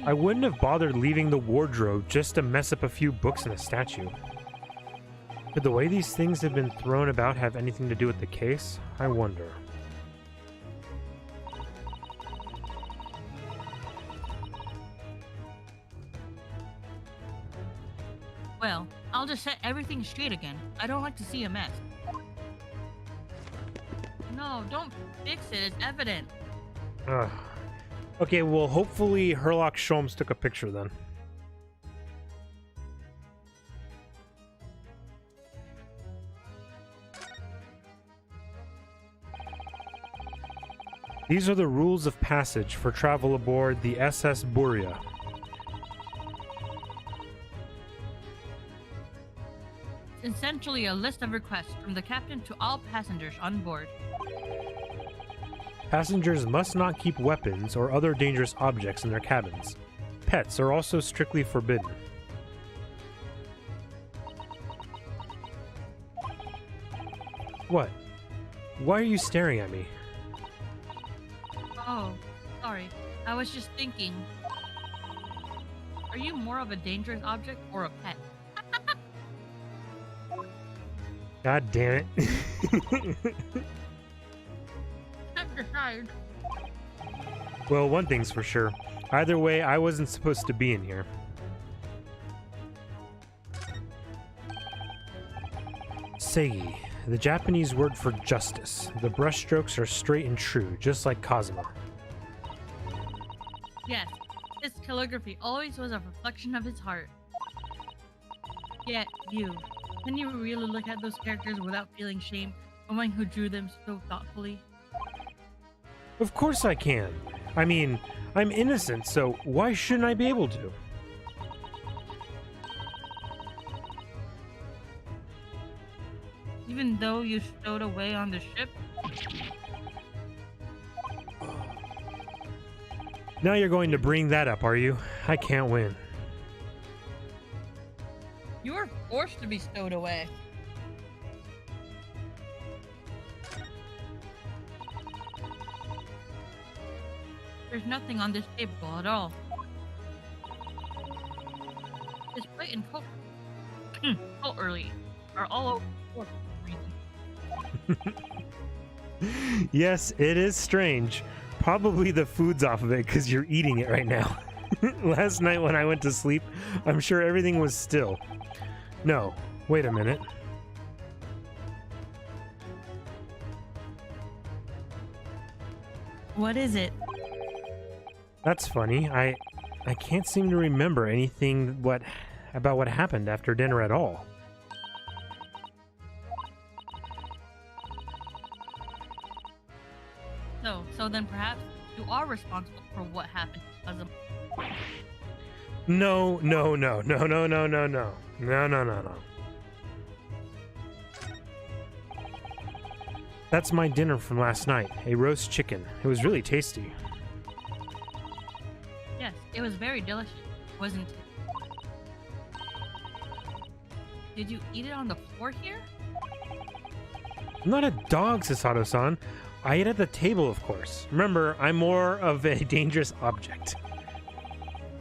I wouldn't have bothered leaving the wardrobe just to mess up a few books and a statue. Could the way these things have been thrown about have anything to do with the case? I wonder. Well, I'll just set everything straight again. I don't like to see a mess. No, don't fix it. It's evident. Ugh. Okay, well, hopefully Herlock Sholmes took a picture then. These are the rules of passage for travel aboard the SS Buria. It's essentially a list of requests from the captain to all passengers on board. Passengers must not keep weapons or other dangerous objects in their cabins. Pets are also strictly forbidden. What? Why are you staring at me? Oh, sorry. I was just thinking. Are you more of a dangerous object or a pet? God damn it. Can't decide. Well, one thing's for sure. Either way, I wasn't supposed to be in here. Seigi, the Japanese word for justice. The brushstrokes are straight and true, just like Kazuma. Yes, his calligraphy always was a reflection of his heart. Yet, you. Can you really look at those characters without feeling shame, knowing who drew them so thoughtfully? Of course I can. I mean, I'm innocent, so why shouldn't I be able to? Even though you stowed away on the ship? Now you're going to bring that up, are you? I can't win. You were forced to be stowed away. There's nothing on this table at all. This plate and coat, early are all over. Yes, it is strange. Probably the food's off of it because you're eating it right now. Last night when I went to sleep, I'm sure everything was still. No, wait a minute. What is it? That's funny. I can't seem to remember anything about what happened after dinner at all. So then perhaps you are responsible for what happened to Kazuma. No. That's my dinner from last night, a roast chicken. It was really tasty. Yes, it was very delicious, wasn't it? Did you eat it on the floor here? I'm not a dog, Sasato-san. I ate at the table, of course. Remember, I'm more of a dangerous object.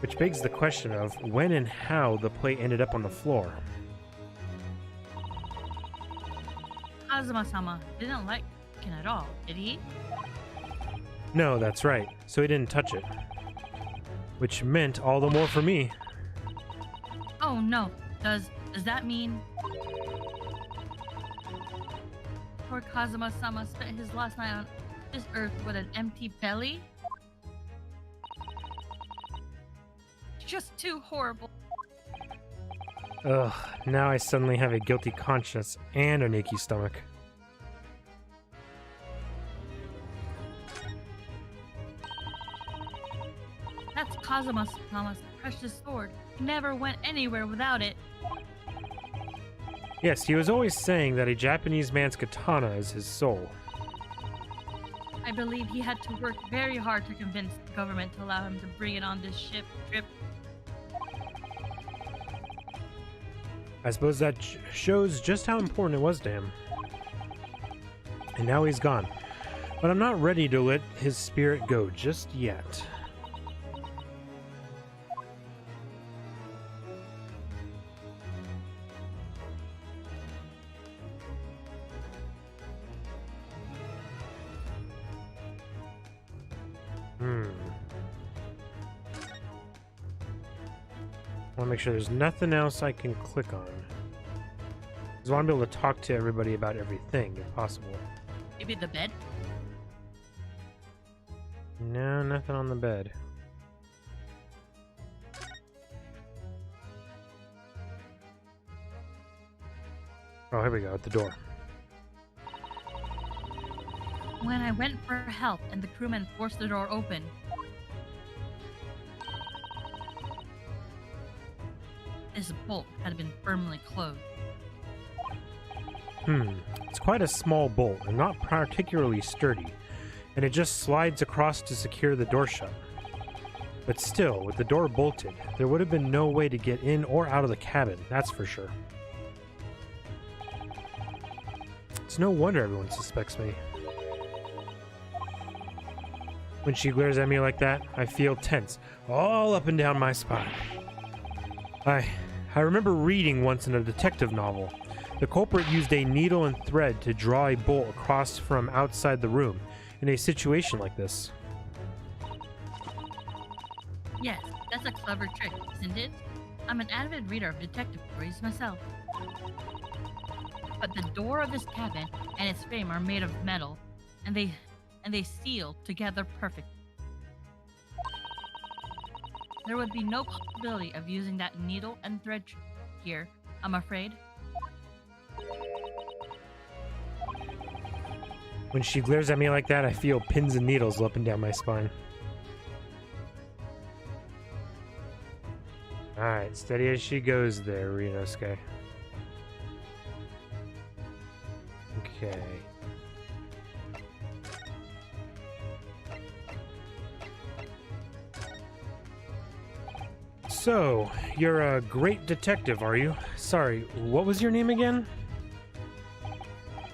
Which begs the question of when and how the plate ended up on the floor. Kazuma-sama didn't like chicken at all, did he? No, that's right. So he didn't touch it. Which meant all the more for me. Oh no. Does that mean poor Kazuma-sama spent his last night on this earth with an empty belly? Just too horrible. Ugh, now I suddenly have a guilty conscience and an achy stomach. That's Kazuma-sama's precious sword. He never went anywhere without it. Yes, he was always saying that a Japanese man's katana is his soul. I believe he had to work very hard to convince the government to allow him to bring it on this ship trip. I suppose that shows just how important it was to him. And now he's gone. But I'm not ready to let his spirit go just yet. I want to make sure there's nothing else I can click on. Because I want to be able to talk to everybody about everything, if possible. Maybe the bed? No, nothing on the bed. Oh, here we go, at the door. When I went for help and the crewmen forced the door open, this bolt had been firmly closed. It's quite a small bolt and not particularly sturdy, and it just slides across to secure the door shut. But still, with the door bolted, there would have been no way to get in or out of the cabin, that's for sure. It's no wonder everyone suspects me. When she glares at me like that, I feel tense, all up and down my spine. I remember reading once in a detective novel. The culprit used a needle and thread to draw a bolt across from outside the room in a situation like this. Yes, that's a clever trick, isn't it? I'm an avid reader of detective stories myself. But the door of this cabin and its frame are made of metal, and they seal together perfectly. There would be no possibility of using that needle and thread here, I'm afraid. When she glares at me like that, I feel pins and needles up and down my spine. Alright, steady as she goes there, Ryunosuke. Okay. So, you're a great detective, are you? Sorry, what was your name again?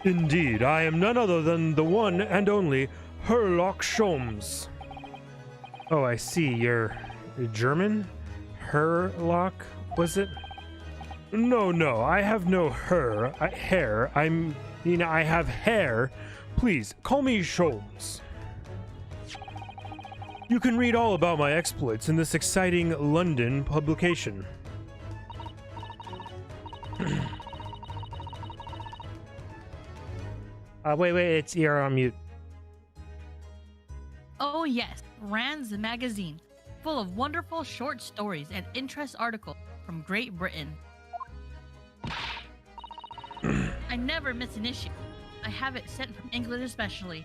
Indeed, I am none other than the one and only Herlock Sholmes. Oh, I see. You're German? Herlock, was it? No, I have no hair. I have hair. Please, call me Sholmes. You can read all about my exploits in this exciting London publication. Wait, it's you're on mute. Oh yes, Rand's magazine, full of wonderful short stories and interest articles from Great Britain. I never miss an issue. I have it sent from England especially.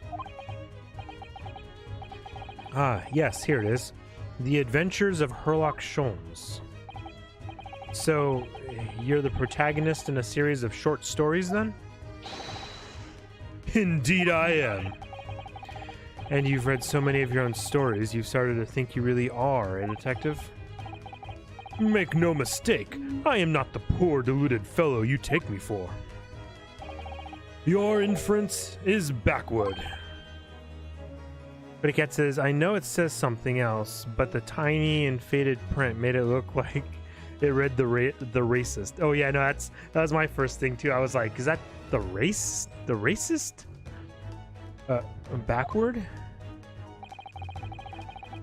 Ah, yes, here it is. The Adventures of Herlock Sholmes. So, you're the protagonist in a series of short stories, then? Indeed I am. And you've read so many of your own stories, you've started to think you really are a detective? Make no mistake, I am not the poor, deluded fellow you take me for. Your inference is backward. But it says, I know it says something else, but the tiny and faded print made it look like it read the racist. Oh yeah, no, that was my first thing too. I was like, is that the race? The racist? Backward?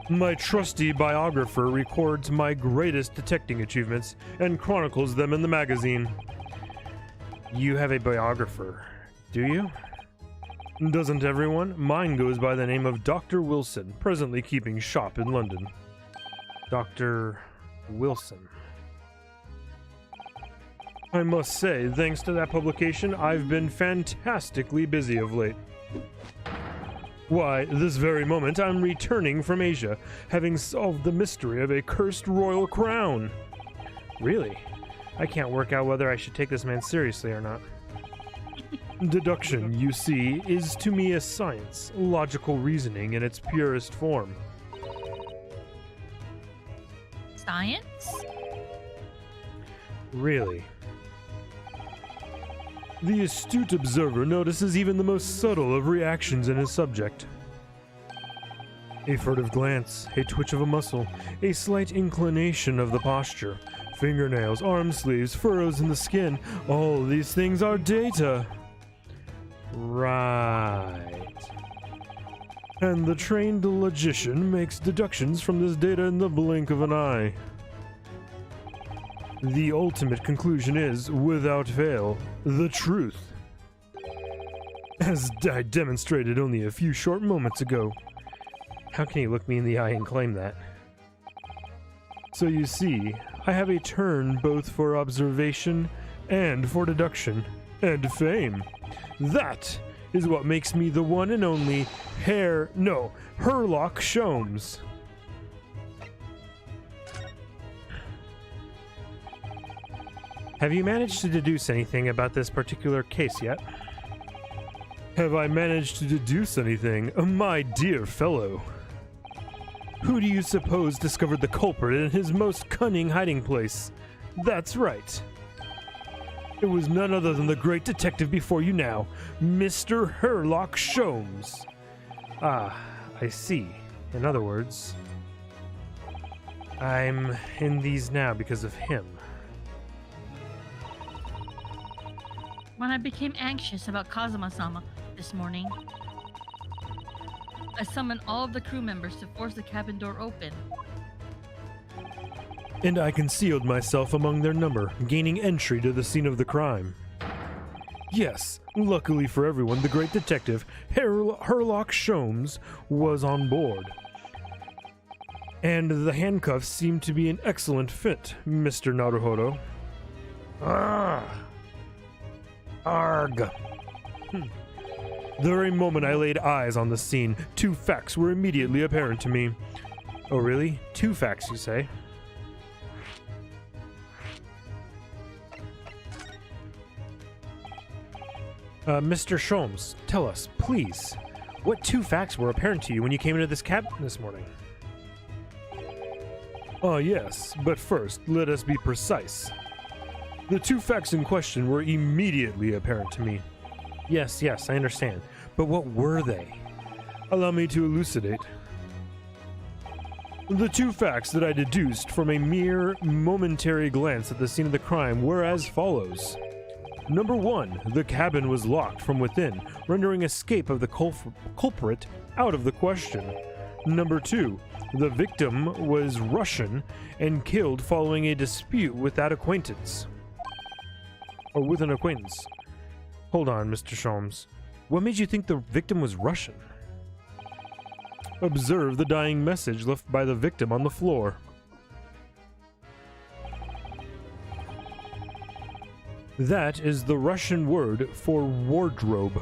My trusty biographer records my greatest detecting achievements and chronicles them in the magazine. You have a biographer, do you? Doesn't everyone? Mine goes by the name of Dr. Wilson, presently keeping shop in London. Dr. Wilson. I must say, thanks to that publication, I've been fantastically busy of late. Why, this very moment I'm returning from Asia, having solved the mystery of a cursed royal crown. Really? I can't work out whether I should take this man seriously or not. Deduction, you see, is to me a science, logical reasoning in its purest form. Science? Really? The astute observer notices even the most subtle of reactions in his subject. A furtive glance, a twitch of a muscle, a slight inclination of the posture, fingernails, arm sleeves, furrows in the skin, all these things are data. Right. And the trained logician makes deductions from this data in the blink of an eye. The ultimate conclusion is, without fail, the truth. As I demonstrated only a few short moments ago. How can you look me in the eye and claim that? So you see, I have a turn both for observation and for deduction, and fame. That is what makes me the one and only Herlock Sholmes. Have you managed to deduce anything about this particular case yet? Have I managed to deduce anything, my dear fellow? Who do you suppose discovered the culprit in his most cunning hiding place? That's right. It was none other than the great detective before you now, Mr. Herlock Sholmes. Ah, I see. In other words, I'm in these now because of him. When I became anxious about Kazuma-sama this morning, I summoned all of the crew members to force the cabin door open. And I concealed myself among their number, gaining entry to the scene of the crime. Yes, luckily for everyone, the great detective, Herlock Sholmes, was on board. And the handcuffs seemed to be an excellent fit, Mr. Naruhodo. Ah! Arg! The very moment I laid eyes on the scene, two facts were immediately apparent to me. Oh really? Two facts, you say? Mr. Sholmes, tell us, please, what two facts were apparent to you when you came into this cabin this morning? Ah, yes, but first, let us be precise. The two facts in question were immediately apparent to me. Yes, I understand. But what were they? Allow me to elucidate. The two facts that I deduced from a mere momentary glance at the scene of the crime were as follows. Number one, the cabin was locked from within, rendering escape of the culprit out of the question. Number two, the victim was Russian and killed following a dispute with that acquaintance. Or with an acquaintance. Hold on, Mr. Sholmes. What made you think the victim was Russian? Observe the dying message left by the victim on the floor. That is the Russian word for wardrobe.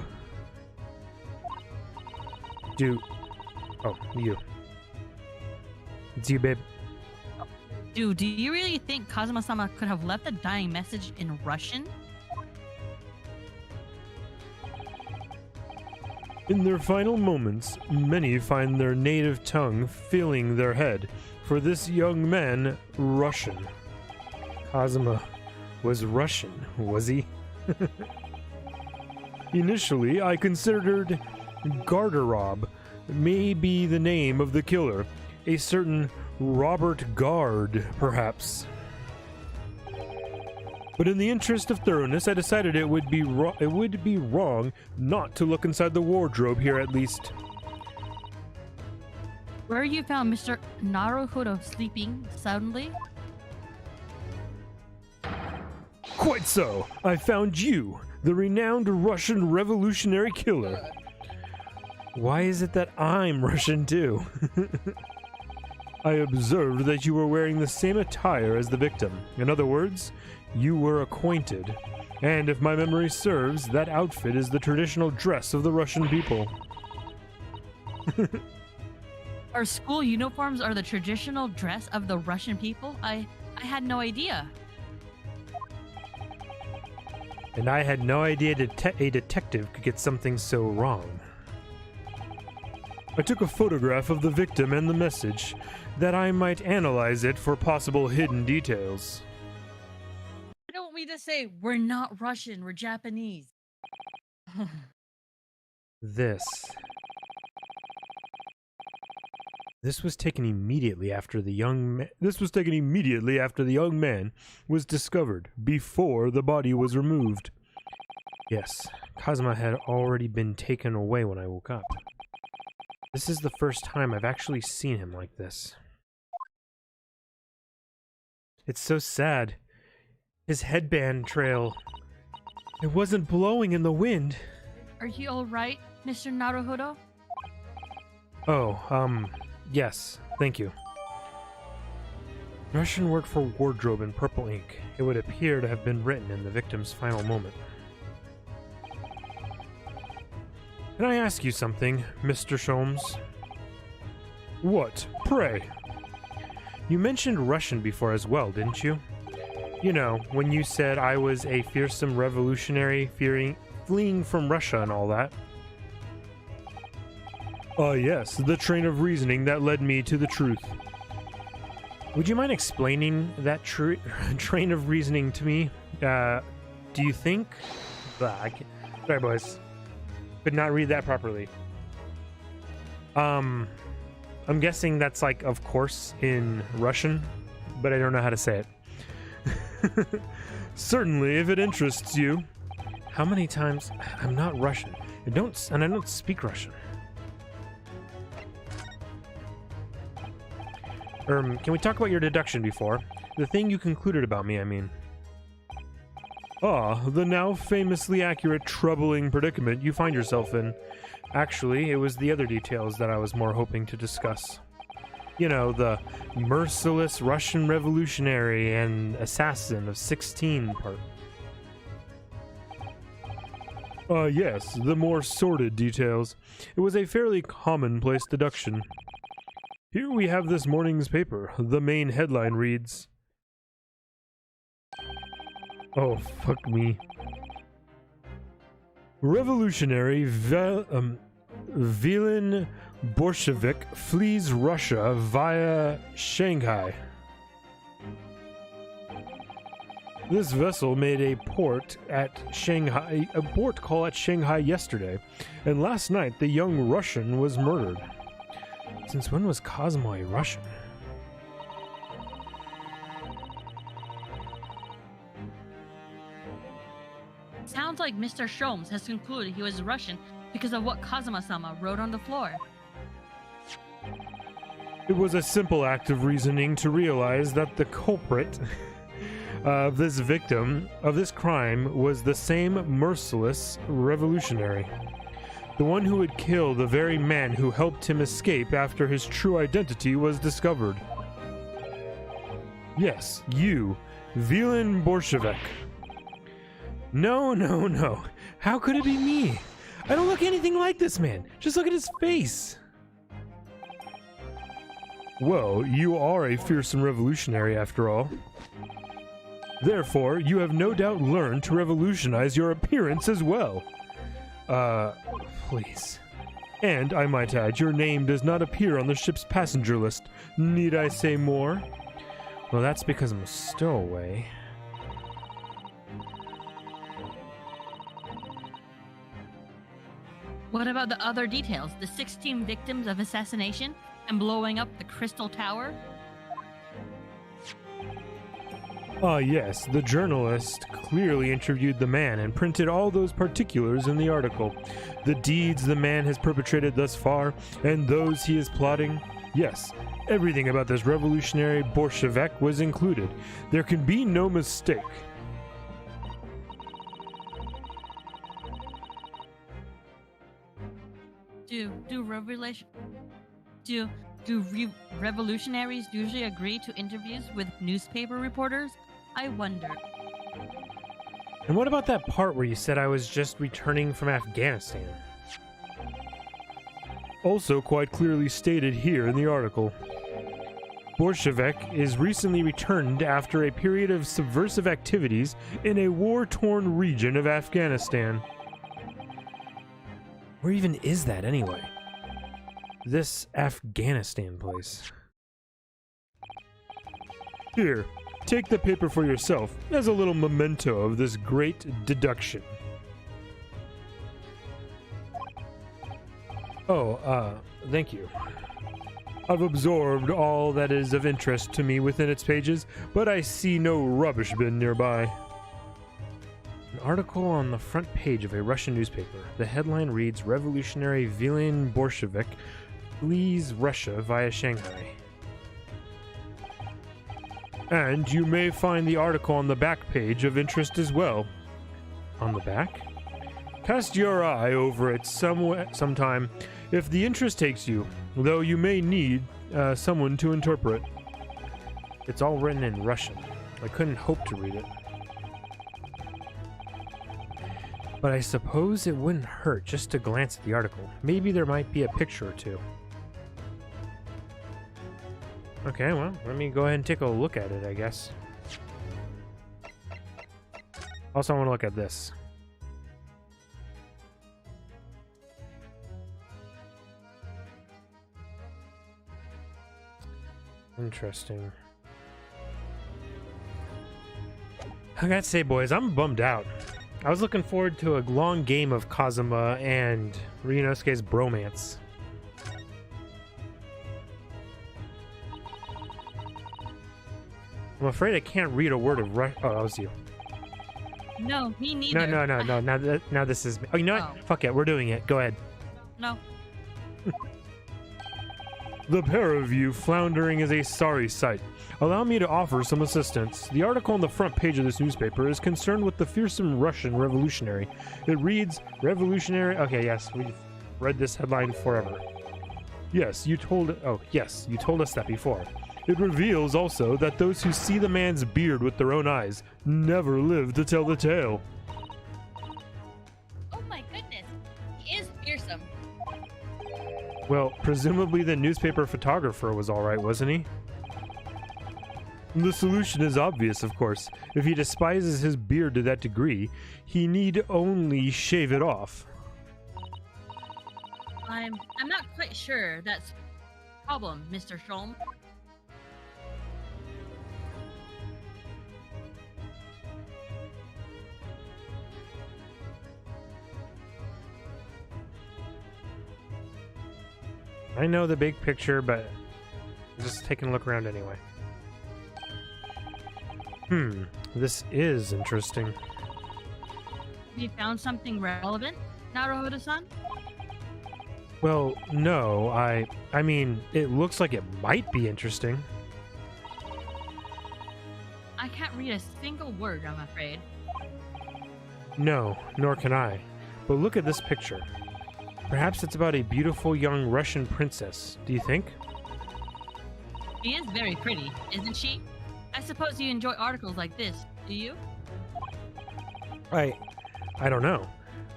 Oh, you. It's you, babe. Dude, do you really think Kazuma-sama could have left a dying message in Russian? In their final moments, many find their native tongue filling their head. For this young man, Russian. Kazuma was Russian, was he? Initially, I considered Garderob may be the name of the killer. A certain Robert Gard, perhaps. But in the interest of thoroughness, I decided it would be wrong not to look inside the wardrobe here at least. Where you found Mr. Naruhodo sleeping soundly? Quite so. I found you, the renowned Russian revolutionary killer. Why is it that I'm Russian too? I observed that you were wearing the same attire as the victim. In other words, you were acquainted. And if my memory serves, that outfit is the traditional dress of the Russian people. Our school uniforms are the traditional dress of the Russian people? I had no idea. And I had no idea a detective could get something so wrong. I took a photograph of the victim and the message, that I might analyze it for possible hidden details. Why don't we just say, we're not Russian, we're Japanese? This was taken immediately after the young man was discovered, before the body was removed. Yes, Kazuma had already been taken away when I woke up. This is the first time I've actually seen him like this. It's so sad. His headband trail, it wasn't blowing in the wind. Are you alright, Mr. Naruhodo? Oh, yes, thank you. Russian word for wardrobe in purple ink. It would appear to have been written in the victim's final moment. Can I ask you something, Mr. Sholmes? What, pray? You mentioned Russian before as well, didn't you? You know, when you said I was a fearsome revolutionary fleeing from Russia and all that. Yes, the train of reasoning that led me to the truth. Would you mind explaining that train of reasoning to me? Do you think... Sorry, boys. Could not read that properly. I'm guessing that's like, of course, in Russian, but I don't know how to say it. Certainly, if it interests you. How many times? I'm not Russian. I don't speak Russian. Can we talk about your deduction before? The thing you concluded about me, I mean. The now famously accurate troubling predicament you find yourself in. Actually, it was the other details that I was more hoping to discuss. You know, the merciless Russian revolutionary and assassin of 16 part. Yes, the more sordid details. It was a fairly commonplace deduction. Here we have this morning's paper. The main headline reads... Oh, fuck me. Revolutionary Villain Bolshevik flees Russia via Shanghai. This vessel made a port call at Shanghai yesterday, and last night the young Russian was murdered. Since when was Kazuma a Russian? Sounds like Mr. Sholmes has concluded he was Russian because of what Kazuma-sama wrote on the floor. It was a simple act of reasoning to realize that the culprit of this victim of this crime was the same merciless revolutionary. The one who had killed the very man who helped him escape after his true identity was discovered. Yes, you, Villain Bolshevik. No. How could it be me? I don't look anything like this man. Just look at his face. Well, you are a fearsome revolutionary after all. Therefore, you have no doubt learned to revolutionize your appearance as well. Please. And, I might add, your name does not appear on the ship's passenger list. Need I say more? Well, that's because I'm a stowaway. What about the other details? The 16 victims of assassination and blowing up the Crystal Tower? Yes, the journalist clearly interviewed the man and printed all those particulars in the article. The deeds the man has perpetrated thus far, and those he is plotting. Yes, everything about this revolutionary Bolshevik was included. There can be no mistake. Do revolutionaries usually agree to interviews with newspaper reporters? I wonder. And what about that part where you said I was just returning from Afghanistan? Also quite clearly stated here in the article. Bolshevik is recently returned after a period of subversive activities in a war-torn region of Afghanistan. Where even is that anyway? This Afghanistan place. Here, take the paper for yourself as a little memento of this great deduction. Oh, thank you. I've absorbed all that is of interest to me within its pages, but I see no rubbish bin nearby. An article on the front page of a Russian newspaper. The headline reads, Revolutionary Vilin Bolshevik flees Russia via Shanghai. And you may find the article on the back page of interest as well. On the back? Cast your eye over it sometime if the interest takes you, though you may need someone to interpret. It's all written in Russian. I couldn't hope to read it. But I suppose it wouldn't hurt just to glance at the article. Maybe there might be a picture or two. Okay, well, let me go ahead and take a look at it, I guess. Also, I want to look at this. Interesting. I gotta say, boys, I'm bummed out. I was looking forward to a long game of Kazuma and Ryunosuke's bromance. I'm afraid I can't read a word of Russian. Oh, that was you. No, me neither. No. Now this is me. Oh, you know what? Fuck it. We're doing it. Go ahead. No. The pair of you floundering is a sorry sight. Allow me to offer some assistance. The article on the front page of this newspaper is concerned with the fearsome Russian revolutionary. It reads, Revolutionary... Okay, yes, we've read this headline forever. Yes, you told us that before. It reveals also that those who see the man's beard with their own eyes never live to tell the tale. Oh my goodness, he is fearsome. Well, presumably the newspaper photographer was alright, wasn't he? The solution is obvious, of course. If he despises his beard to that degree, he need only shave it off. I'm not quite sure that's a problem, Mr. Sholm. I know the big picture, but I'm just taking a look around anyway. This is interesting. Have you found something relevant, Naruhodo-san? Well, no, I mean, it looks like it might be interesting. I can't read a single word, I'm afraid. No, nor can I. But look at this picture. Perhaps it's about a beautiful young Russian princess, do you think? She is very pretty, isn't she? I suppose you enjoy articles like this, do you? I don't know.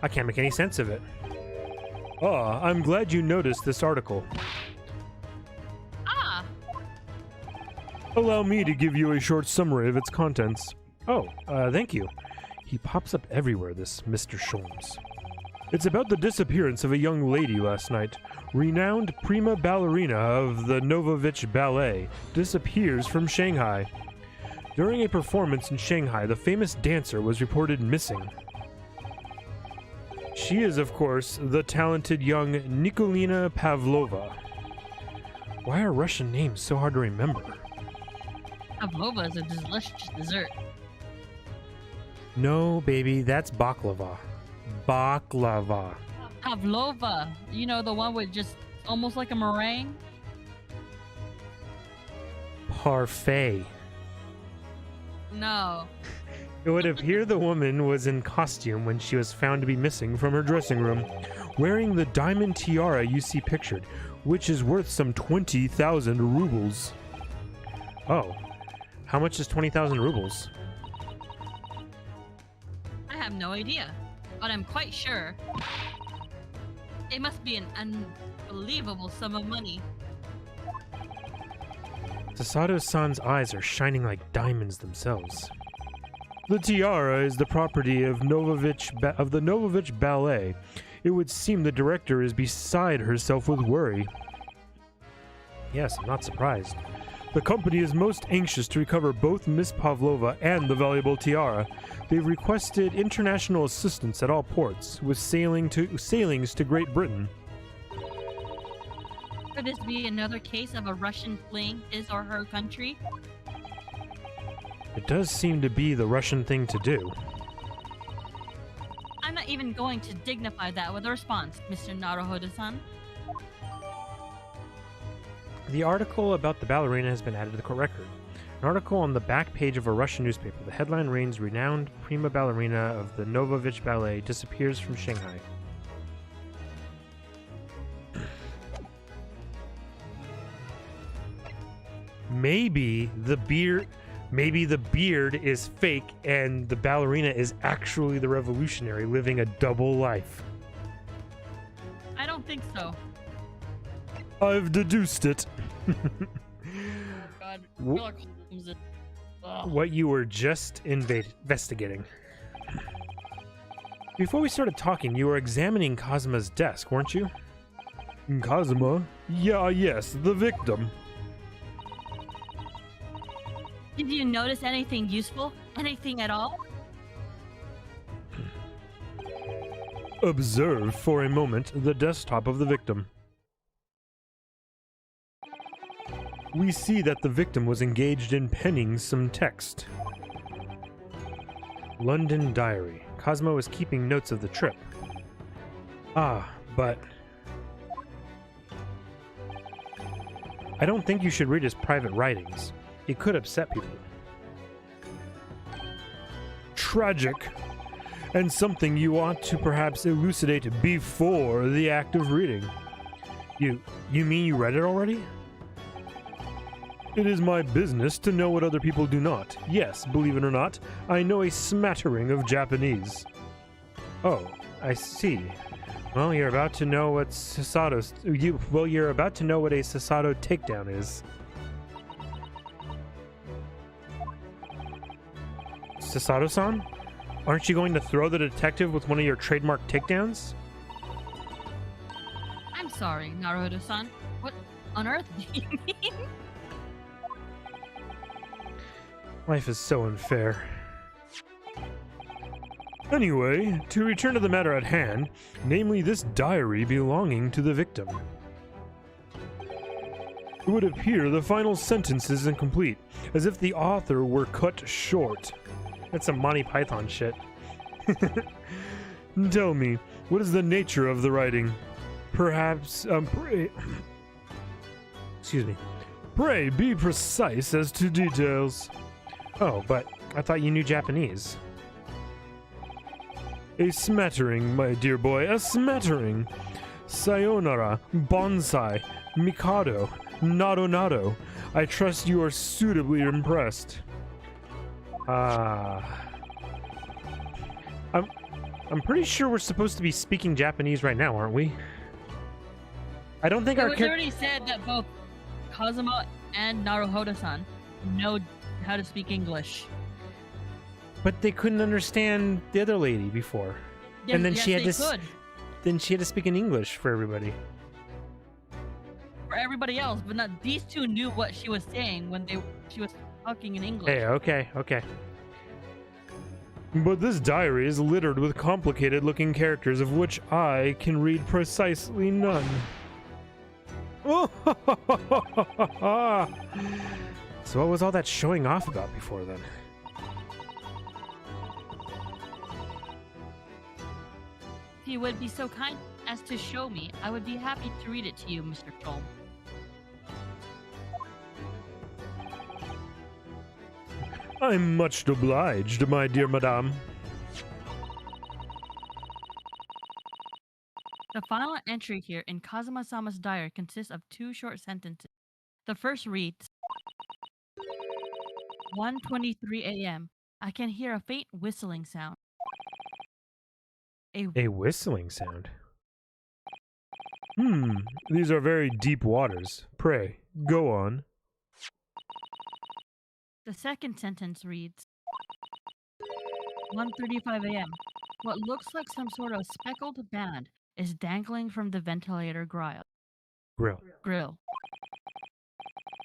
I can't make any sense of it. Ah, I'm glad you noticed this article. Ah! Allow me to give you a short summary of its contents. Oh, thank you. He pops up everywhere, this Mr. Sholmes. It's about the disappearance of a young lady last night. Renowned prima ballerina of the Novovich Ballet disappears from Shanghai. During a performance in Shanghai, the famous dancer was reported missing. She is, of course, the talented young Nikolina Pavlova. Why are Russian names so hard to remember? Pavlova is a delicious dessert. No, baby, that's baklava. Baklava. Pavlova, you know, the one with just almost like a meringue? Parfait. No. It would appear the woman was in costume when she was found to be missing from her dressing room, wearing the diamond tiara you see pictured, which is worth some 20,000 rubles. Oh. How much is 20,000 rubles? I have no idea, but I'm quite sure it must be an unbelievable sum of money. Sasato-san's eyes are shining like diamonds themselves. The tiara is the property of the Novovich Ballet. It would seem the director is beside herself with worry. Yes, I'm not surprised. The company is most anxious to recover both Miss Pavlova and the valuable tiara. They've requested international assistance at all ports, with sailings to Great Britain. Could this be another case of a Russian fleeing his or her country? It does seem to be the Russian thing to do. I'm not even going to dignify that with a response, Mr. Naruhodo-san. The article about the ballerina has been added to the court record. An article on the back page of a Russian newspaper. The headline reads, "Renowned prima ballerina of the Novovich Ballet disappears from Shanghai." Maybe the beard is fake and the ballerina is actually the revolutionary living a double life. I don't think so. I've deduced it. Oh God, Sherlock Holmes is... Ugh. What you were just investigating. Before we started talking, you were examining Kazuma's desk, weren't you? Kazuma? Yes, the victim. Did you notice anything useful? Anything at all? Observe for a moment the desktop of the victim. We see that the victim was engaged in penning some text. London Diary. Kazuma was keeping notes of the trip. Ah, but... I don't think you should read his private writings. It could upset people. Tragic. And something you ought to perhaps elucidate before the act of reading. You mean you read it already? It is my business to know what other people do not. Yes, believe it or not, I know a smattering of Japanese. Oh, I see. Well, you're about to know what you're about to know what a Sasato takedown is. Sasato-san? Aren't you going to throw the detective with one of your trademark takedowns? I'm sorry, Naruhodo-san. What on earth do you mean? Life is so unfair. Anyway, to return to the matter at hand, namely this diary belonging to the victim. It would appear the final sentence is incomplete, as if the author were cut short. That's some Monty Python shit. Tell me, what is the nature of the writing? Perhaps, pray... Excuse me. Pray be precise as to details. Oh, but I thought you knew Japanese. A smattering, my dear boy, a smattering. Sayonara, bonsai, mikado, nado. I trust you are suitably impressed. I'm pretty sure we're supposed to be speaking Japanese right now, aren't we? I don't think It our was already said that both Kazuma and Naruhodo-san know how to speak English. But they couldn't understand the other lady before. Yes, and then yes, she had they to could. then she had to speak in English for everybody. For everybody else, but not these two knew what she was saying when she was talking in English. Hey, okay. But this diary is littered with complicated-looking characters of which I can read precisely none. So what was all that showing off about before then? If you would be so kind as to show me, I would be happy to read it to you, Mr. Troll. I'm much obliged, my dear madame. The final entry here in Kazuma-sama's diary consists of 2 short sentences. The first reads, 1:23 a.m. I can hear a faint whistling sound. A whistling sound? These are very deep waters. Pray, go on. The second sentence reads, 1:35 a.m. What looks like some sort of speckled band is dangling from the ventilator grill.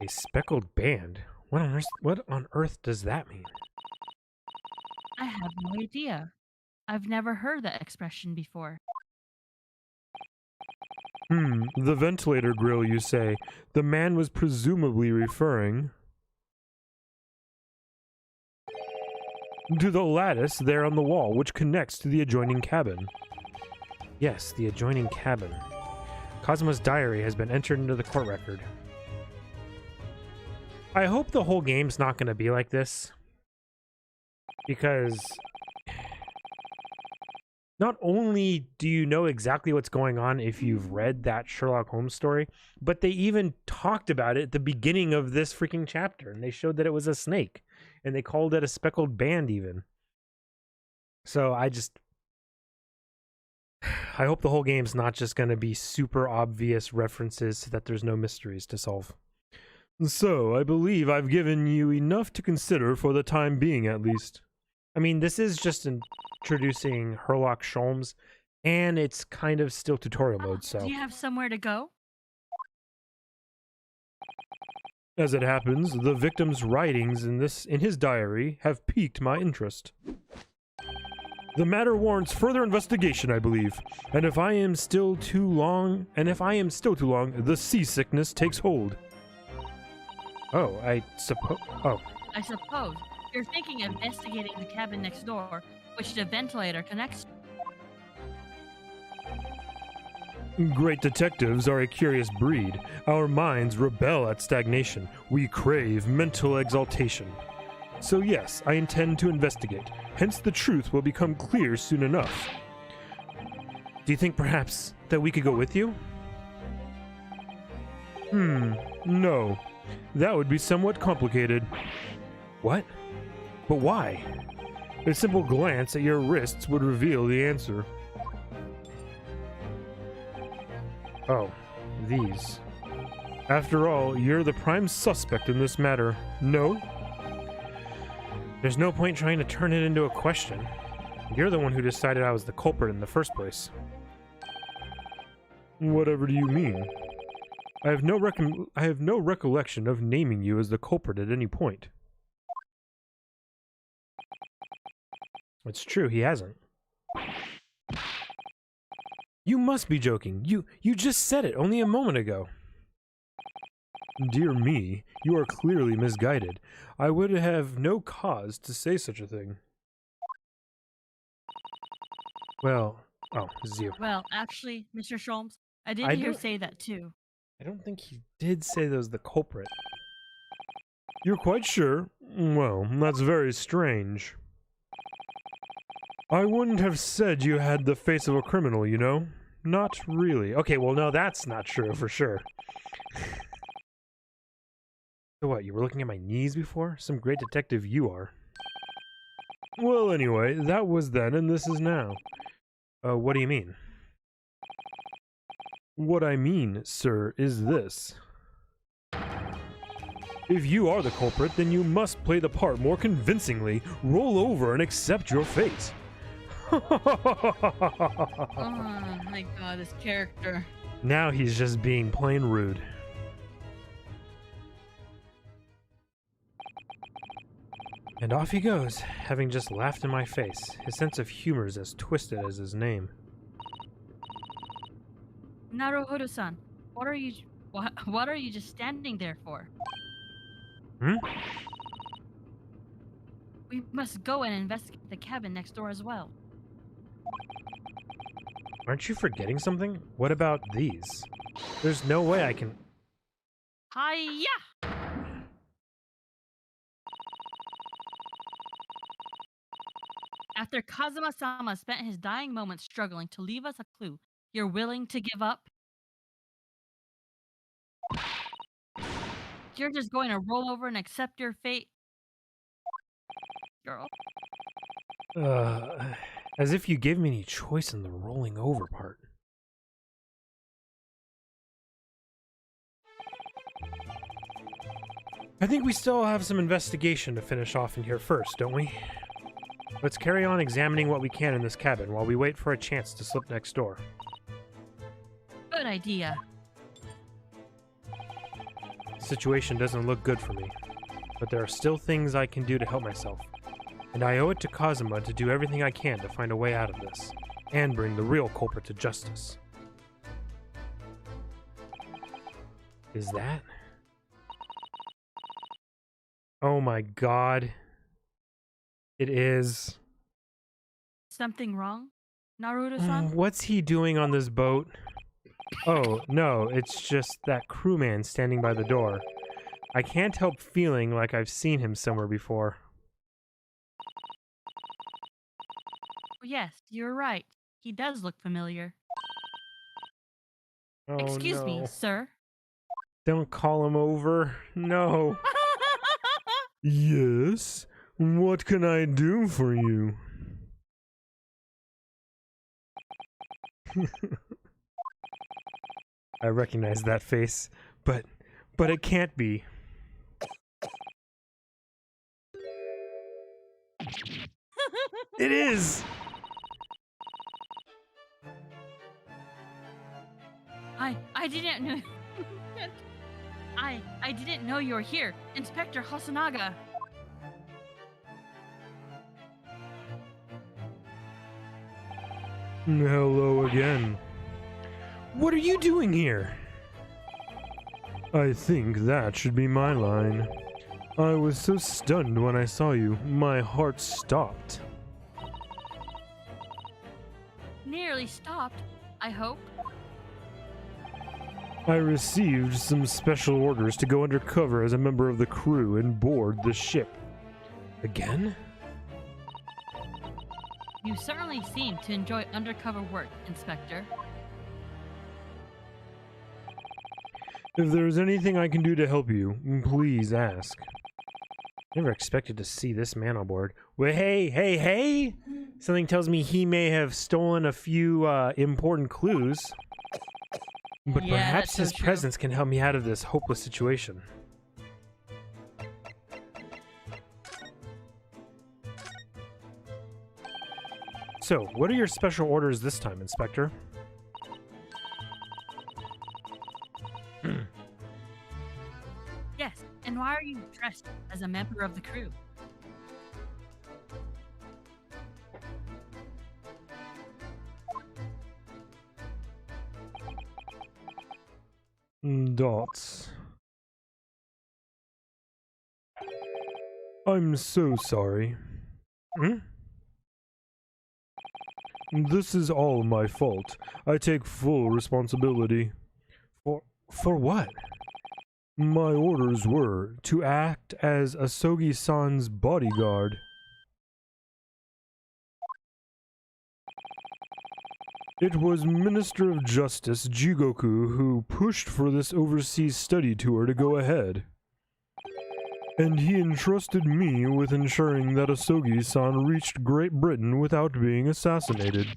A speckled band? What on earth does that mean? I have no idea. I've never heard that expression before. The ventilator grill, you say. The man was presumably referring to the lattice there on the wall, which connects to the adjoining cabin. Yes, the adjoining cabin. Kazuma's diary has been entered into the court record. I hope the whole game's not going to be like this. Because not only do you know exactly what's going on if you've read that Sherlock Holmes story, but they even talked about it at the beginning of this freaking chapter, and they showed that it was a snake, and they called it a speckled band even. So I hope the whole game's not just going to be super obvious references so that there's no mysteries to solve. So, I believe I've given you enough to consider for the time being, at least. I mean, this is just introducing Sherlock Holmes, and it's kind of still tutorial mode, so... Do you have somewhere to go? As it happens, the victim's writings in his diary have piqued my interest. The matter warrants further investigation, I believe, and if I am still too long, the seasickness takes hold. Oh, I suppose You're thinking of investigating the cabin next door, which the ventilator connects to. Great detectives are a curious breed. Our minds rebel at stagnation. We crave mental exaltation. So yes, I intend to investigate. Hence the truth will become clear soon enough. Do you think perhaps that we could go with you? No. That would be somewhat complicated. What? But why? A simple glance at your wrists would reveal the answer. Oh, these. After all, you're the prime suspect in this matter. No? There's no point trying to turn it into a question. You're the one who decided I was the culprit in the first place. Whatever do you mean? I have no recollection of naming you as the culprit at any point. It's true, he hasn't. You must be joking. You just said it only a moment ago. Dear me, you are clearly misguided. I would have no cause to say such a thing. Well, oh, this is you. Well, actually, Mr. Sholmes, I did hear say that too. I don't think he did say that was the culprit. You're quite sure? Well, that's very strange. I wouldn't have said you had the face of a criminal, you know? Not really. Okay, well, no, that's not true for sure. So what, you were looking at my knees before? Some great detective you are. Well, anyway, that was then and this is now. What do you mean? What I mean, sir, is this. If you are the culprit, then you must play the part more convincingly, roll over and accept your fate. Oh my god, this character. Now he's just being plain rude. And off he goes, having just laughed in my face. His sense of humor is as twisted as his name. Naruhodo-san, what are you just standing there for? We must go and investigate the cabin next door as well. Aren't you forgetting something? What about these? There's no way I can... Hiya! After Kazuma-sama spent his dying moments struggling to leave us a clue, you're willing to give up? You're just going to roll over and accept your fate? Girl. As if you gave me any choice in the rolling over part. I think we still have some investigation to finish off in here first, don't we? Let's carry on examining what we can in this cabin while we wait for a chance to slip next door. Good idea. The situation doesn't look good for me, but there are still things I can do to help myself. And I owe it to Kazuma to do everything I can to find a way out of this, and bring the real culprit to justice. Is that? Oh my god. It is. Something wrong, Naruto-san? What's he doing on this boat? Oh, no, it's just that crewman standing by the door. I can't help feeling like I've seen him somewhere before. Oh, yes, you're right. He does look familiar. Oh, Excuse me, no. sir. Don't call him over. No. Yes? What can I do for you? I recognize that face, but it can't be. It is! I didn't know. I didn't know you were here, Inspector Hosonaga. Hello again. What are you doing here? I think that should be my line. I was so stunned when I saw you, my heart stopped. Nearly stopped, I hope. I received some special orders to go undercover as a member of the crew and board the ship. Again? You certainly seem to enjoy undercover work, Inspector. If there's anything I can do to help you, please ask. Never expected to see this man on board. Well, hey! Something tells me he may have stolen a few important clues. But Yeah, perhaps that's so his true. presence can help me out of this hopeless situation. So, what are your special orders this time, Inspector? Yes, and why are you dressed as a member of the crew? Dots. I'm so sorry. This is all my fault. I take full responsibility. For what? My orders were to act as Asogi-san's bodyguard. It was Minister of Justice Jigoku who pushed for this overseas study tour to go ahead. And he entrusted me with ensuring that Asogi-san reached Great Britain without being assassinated.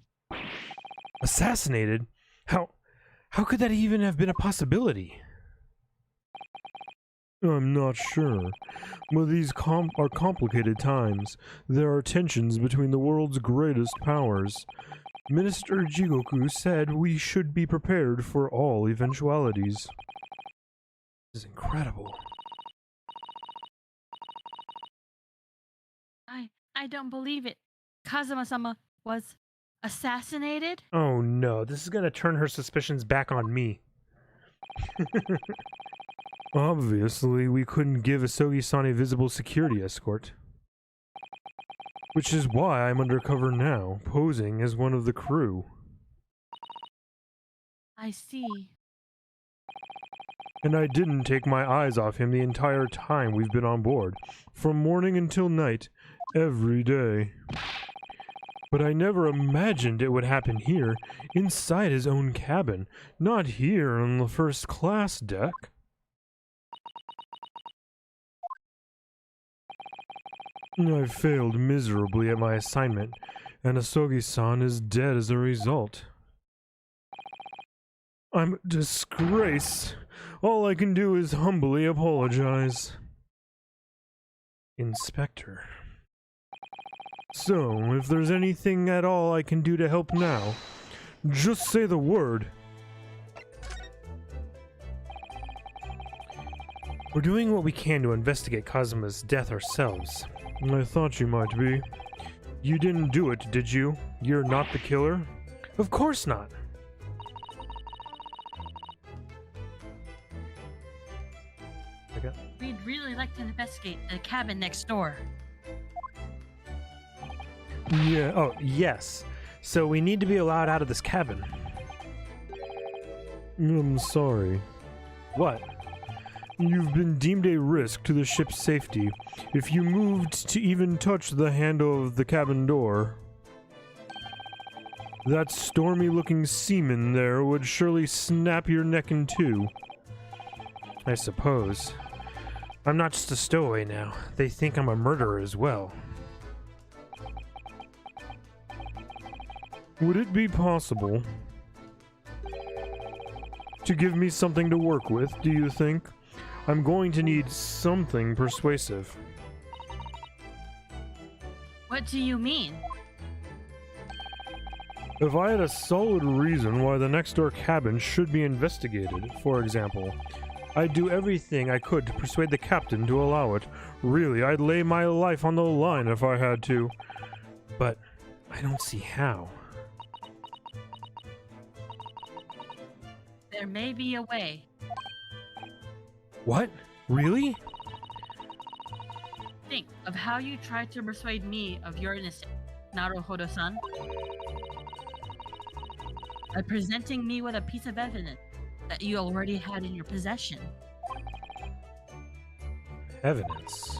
Assassinated? How could that even have been a possibility? I'm not sure, but these are complicated times. There are tensions between the world's greatest powers. Minister Jigoku said we should be prepared for all eventualities. This is incredible. I don't believe it. Kazuma-sama was assassinated? Oh no, this is gonna turn her suspicions back on me. Obviously, we couldn't give Asogi-san a visible security escort. Which is why I'm undercover now, posing as one of the crew. I see. And I didn't take my eyes off him the entire time we've been on board. From morning until night, every day. But I never imagined it would happen here, inside his own cabin, not here on the first class deck. I failed miserably at my assignment, and Asogi-san is dead as a result. I'm a disgrace. All I can do is humbly apologize. Inspector. So, if there's anything at all I can do to help now, just say the word. We're doing what we can to investigate Kazuma's death ourselves. I thought you might be. You didn't do it, did you? You're not the killer? Of course not. Okay. We'd really like to investigate the cabin next door. Yeah, oh, yes. So we need to be allowed out of this cabin. I'm sorry. What? You've been deemed a risk to the ship's safety. If you moved to even touch the handle of the cabin door, that stormy-looking seaman there would surely snap your neck in two. I suppose. I'm not just a stowaway now. They think I'm a murderer as well. Would it be possible to give me something to work with, do you think? I'm going to need something persuasive. What do you mean? If I had a solid reason why the next door cabin should be investigated, for example, I'd do everything I could to persuade the captain to allow it. Really, I'd lay my life on the line if I had to. But I don't see how. There may be a way. What? Really? Think of how you tried to persuade me of your innocence, Naruhodo-san. By presenting me with a piece of evidence that you already had in your possession. Evidence?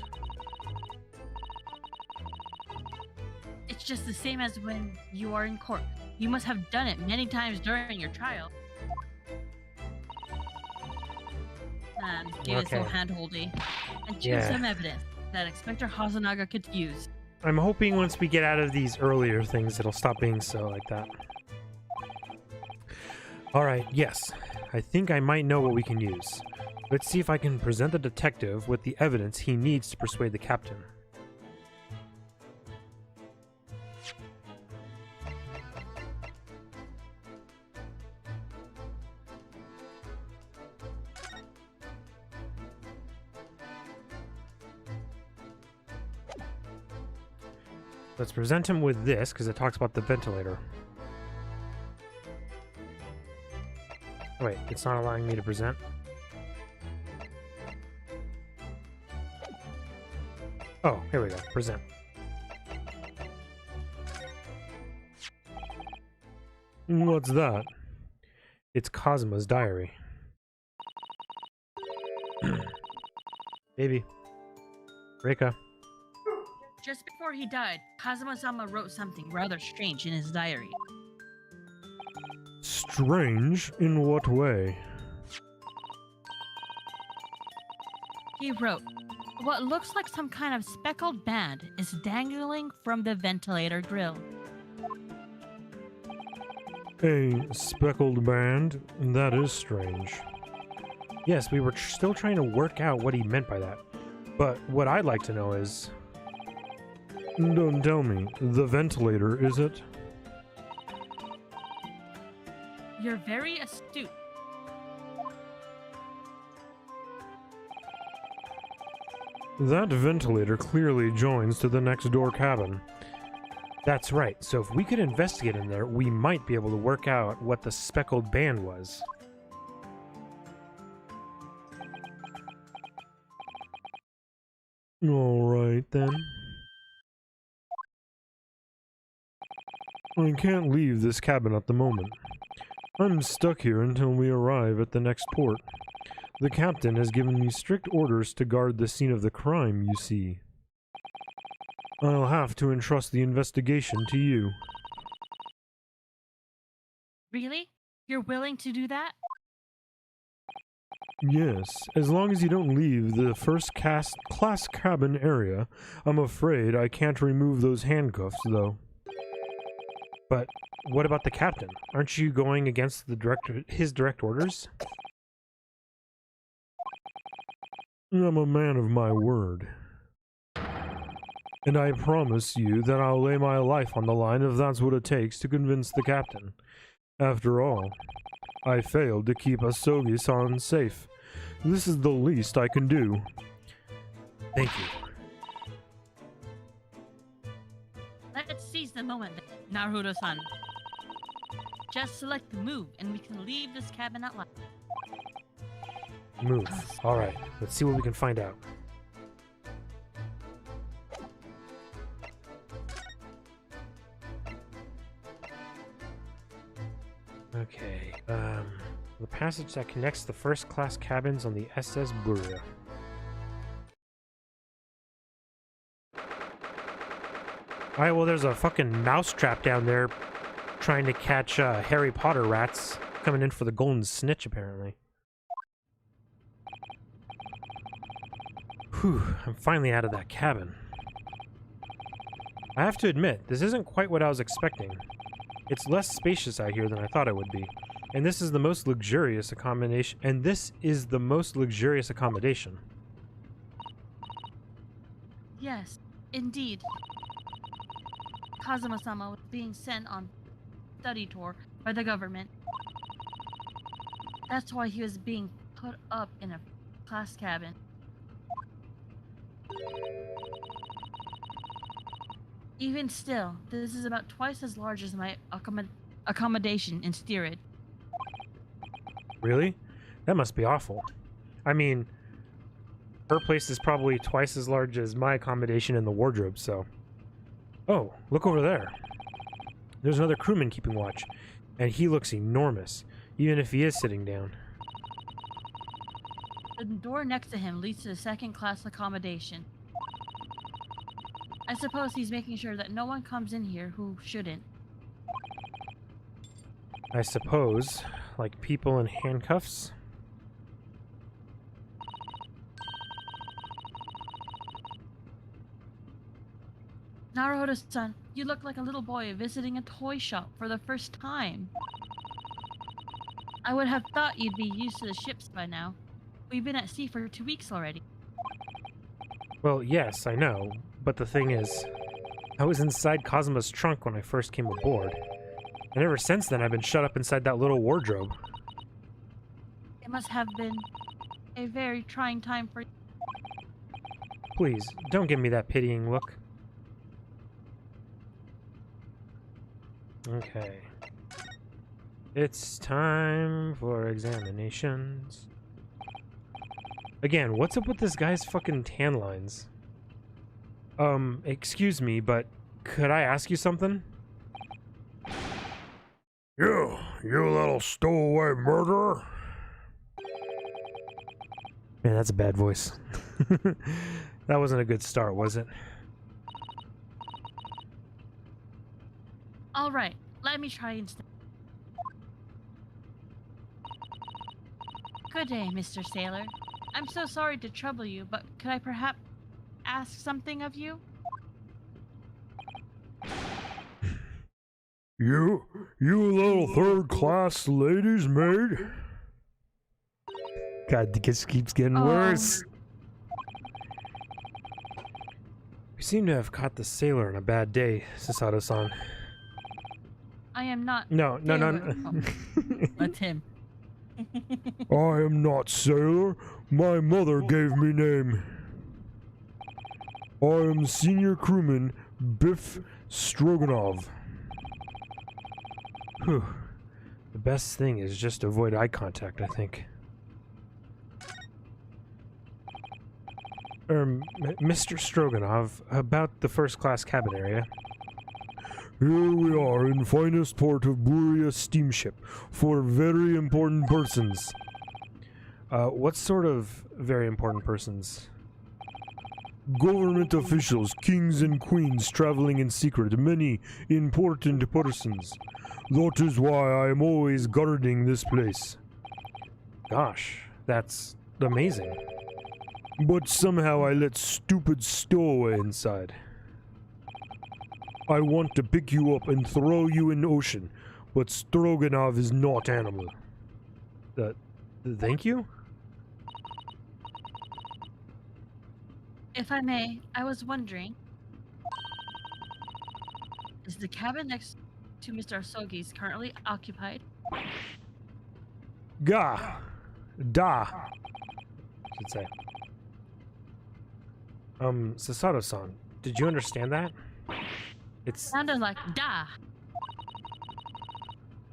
It's just the same as when you are in court. You must have done it many times during your trial. Give it so hand-holdy. And choose some evidence that Inspector Hazunaga could use. I'm hoping once we get out of these earlier things, it'll stop being so like that. Alright, yes. I think I might know what we can use. Let's see if I can present the detective with the evidence he needs to persuade the captain. Let's present him with this, because it talks about the ventilator. Wait, it's not allowing me to present? Oh, here we go. Present. What's that? It's Kazuma's diary. Baby. Reika. Just before he died, Kazuma-sama wrote something rather strange in his diary. Strange? In what way? He wrote, "What looks like some kind of speckled band is dangling from the ventilator grill." A speckled band? That is strange. Yes, we were still trying to work out what he meant by that. But what I'd like to know is... Don't tell me. The ventilator, is it? You're very astute. That ventilator clearly joins to the next door cabin. That's right, so if we could investigate in there, we might be able to work out what the speckled band was. Alright then. I can't leave this cabin at the moment. I'm stuck here until we arrive at the next port. The captain has given me strict orders to guard the scene of the crime, you see. I'll have to entrust the investigation to you. Really? You're willing to do that? Yes, as long as you don't leave the first class cabin area. I'm afraid I can't remove those handcuffs, though. But what about the captain? Aren't you going against his direct orders? I'm a man of my word. And I promise you that I'll lay my life on the line if that's what it takes to convince the captain. After all, I failed to keep Asogi-san safe. This is the least I can do. Thank you. Let's seize the moment, Naruto-san. Just select the move, and we can leave this cabin at last. Move. Alright, let's see what we can find out. Okay, the passage that connects the first class cabins on the SS Buria. Alright, well there's a fucking mousetrap down there trying to catch Harry Potter rats coming in for the golden snitch, apparently. Whew, I'm finally out of that cabin. I have to admit, this isn't quite what I was expecting. It's less spacious out here than I thought it would be. And this is the most luxurious accommodation. Yes, indeed. Kazuma-sama was being sent on study tour by the government. That's why he was being put up in a class cabin. Even still, this is about twice as large as my accommodation in Steerage. Really? That must be awful. I mean, her place is probably twice as large as my accommodation in the wardrobe, so... Oh, look over there. There's another crewman keeping watch, and he looks enormous, even if he is sitting down. The door next to him leads to the second-class accommodation. I suppose he's making sure that no one comes in here who shouldn't. I suppose, like people in handcuffs? Naruto-san, you look like a little boy visiting a toy shop for the first time. I would have thought you'd be used to the ships by now. We've been at sea for 2 weeks already. Well, yes, I know, but the thing is, I was inside Kazuma's trunk when I first came aboard, and ever since then I've been shut up inside that little wardrobe. It must have been a very trying time for you. Please, don't give me that pitying look. Okay. It's time for examinations. Again, what's up with this guy's fucking tan lines? Excuse me, but could I ask you something? You little stowaway murderer. Man, that's a bad voice. That wasn't a good start, was it? All right, let me try instead. Good day, Mr. Sailor. I'm so sorry to trouble you, but could I perhaps ask something of you? You little third-class ladies' maid. God, this keeps getting worse. We seem to have caught the sailor on a bad day, Sasato-san. I am not. No. Oh, that's him. I am not sailor. My mother gave me name. I am senior crewman Biff Stroganov. Whew. The best thing is just to avoid eye contact, I think. Mr. Stroganov, about the first-class cabin area. Here we are in finest port of Buria steamship for very important persons. What sort of very important persons? Government officials, kings and queens traveling in secret, many important persons. That is why I am always guarding this place. Gosh, that's amazing. But somehow I let stupid stowaway inside. I want to pick you up and throw you in the ocean, but Stroganov is not animal. Thank you? If I may, I was wondering, is the cabin next to Mr. Asogi's currently occupied? Da, I should say. Sasato-san, did you understand that? It's Sounded like da.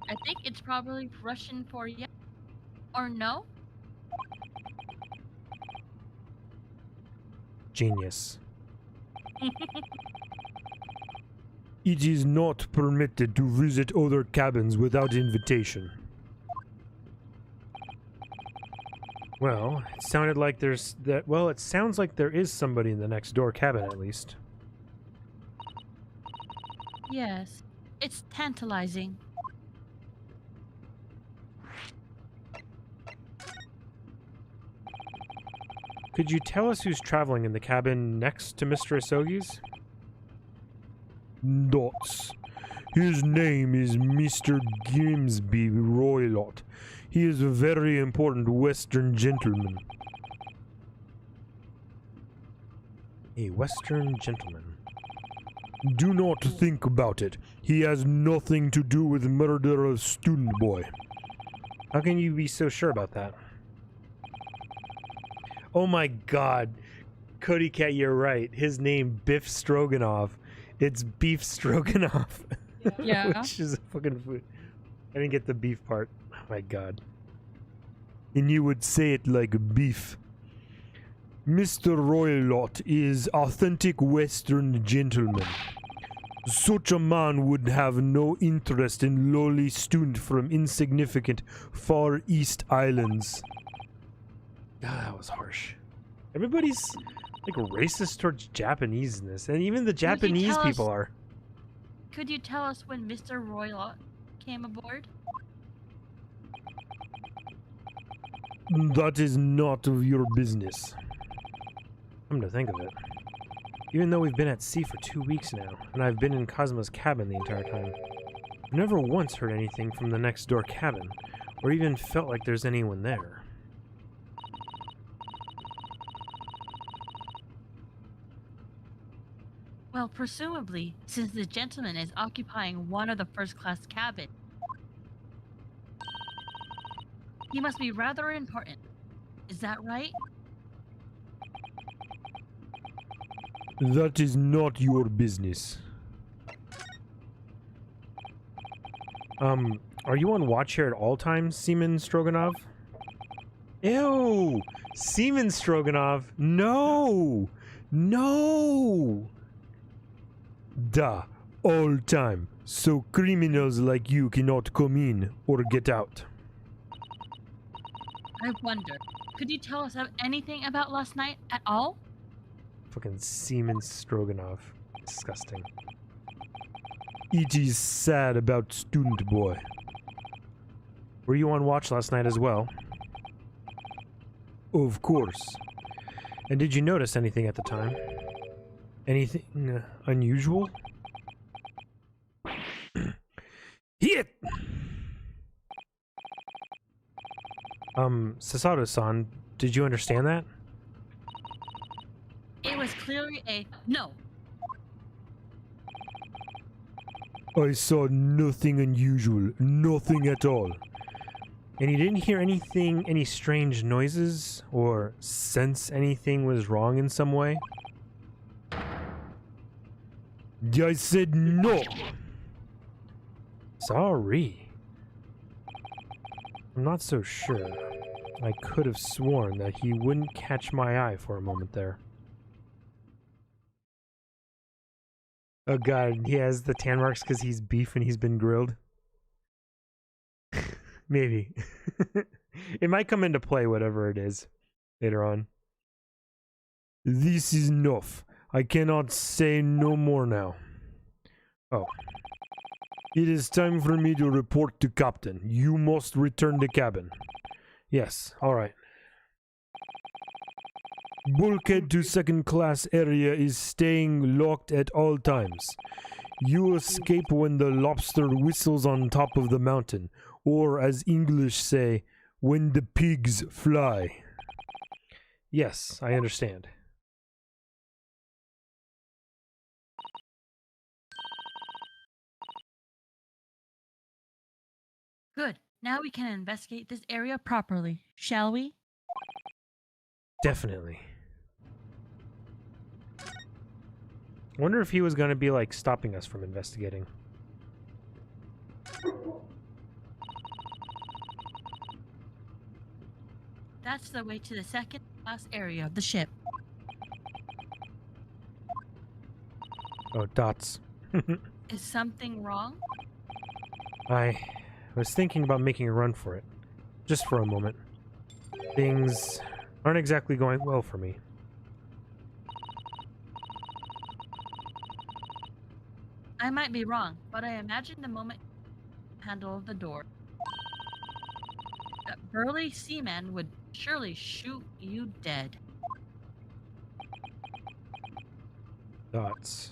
I think it's probably Russian for yes or no. genius. It is not permitted to visit other cabins without invitation. Well, it sounded like there's that. Well, it sounds like there is somebody in the next door cabin at least. Yes, it's tantalizing. Could you tell us who's traveling in the cabin next to Mr. Asogi's? Dots. His name is Mr. Grimsby Roylott. He is a very important Western gentleman. A Western gentleman. Do not think about it. He has nothing to do with the murder of student boy. How can you be so sure about that? Oh my god. Cody Cat, you're right. His name, Biff Stroganoff. It's beef stroganoff. Yeah. Which is a fucking food. I didn't get the beef part. Oh my god. And you would say it like beef. Mr. Roylott is authentic Western gentleman. Such a man would have no interest in lowly student from insignificant Far East Islands. God, that was harsh. Everybody's like racist towards Japanese in this, and even the Japanese tell people us- are. Could you tell us when Mr. Roylott came aboard? That is not of your business. Come to think of it. Even though we've been at sea for 2 weeks now, and I've been in Kazuma's cabin the entire time, I've never once heard anything from the next door cabin, or even felt like there's anyone there. Well, presumably, since the gentleman is occupying one of the first-class cabins, he must be rather important. Is that right? That is not your business. Are you on watch here at all times, Seaman Stroganov? Ew! Seaman Stroganov! No! No! Da, all time. So criminals like you cannot come in or get out. I wonder, could you tell us anything about last night at all? Fucking Seaman Stroganov. Disgusting. It is sad about student boy. Were you on watch last night as well? Of course. And did you notice anything at the time? Anything unusual? Hit! Sasato-san, did you understand that? It was clearly a no. I saw nothing unusual. Nothing at all. And you didn't hear anything, any strange noises, or sense anything was wrong in some way? I said no! Sorry. I'm not so sure. I could have sworn that he wouldn't catch my eye for a moment there. Oh god, he has the tan marks because he's beef and he's been grilled? Maybe. It might come into play, whatever it is, later on. This is enough. I cannot say no more now. Oh. It is time for me to report to Captain. You must return the cabin. Yes, alright. Bulkhead to second class area is staying locked at all times. You escape when the lobster whistles on top of the mountain, or as English say, when the pigs fly. Yes, I understand. Good. Now we can investigate this area properly, shall we? Definitely. Wonder if he was going to be like stopping us from investigating. That's the way to the second class area of the ship. Oh, dots. Is something wrong? I was thinking about making a run for it. Just for a moment. Things aren't exactly going well for me. I might be wrong, but I imagine the moment handle of the door, that burly seaman would surely shoot you dead. Dots.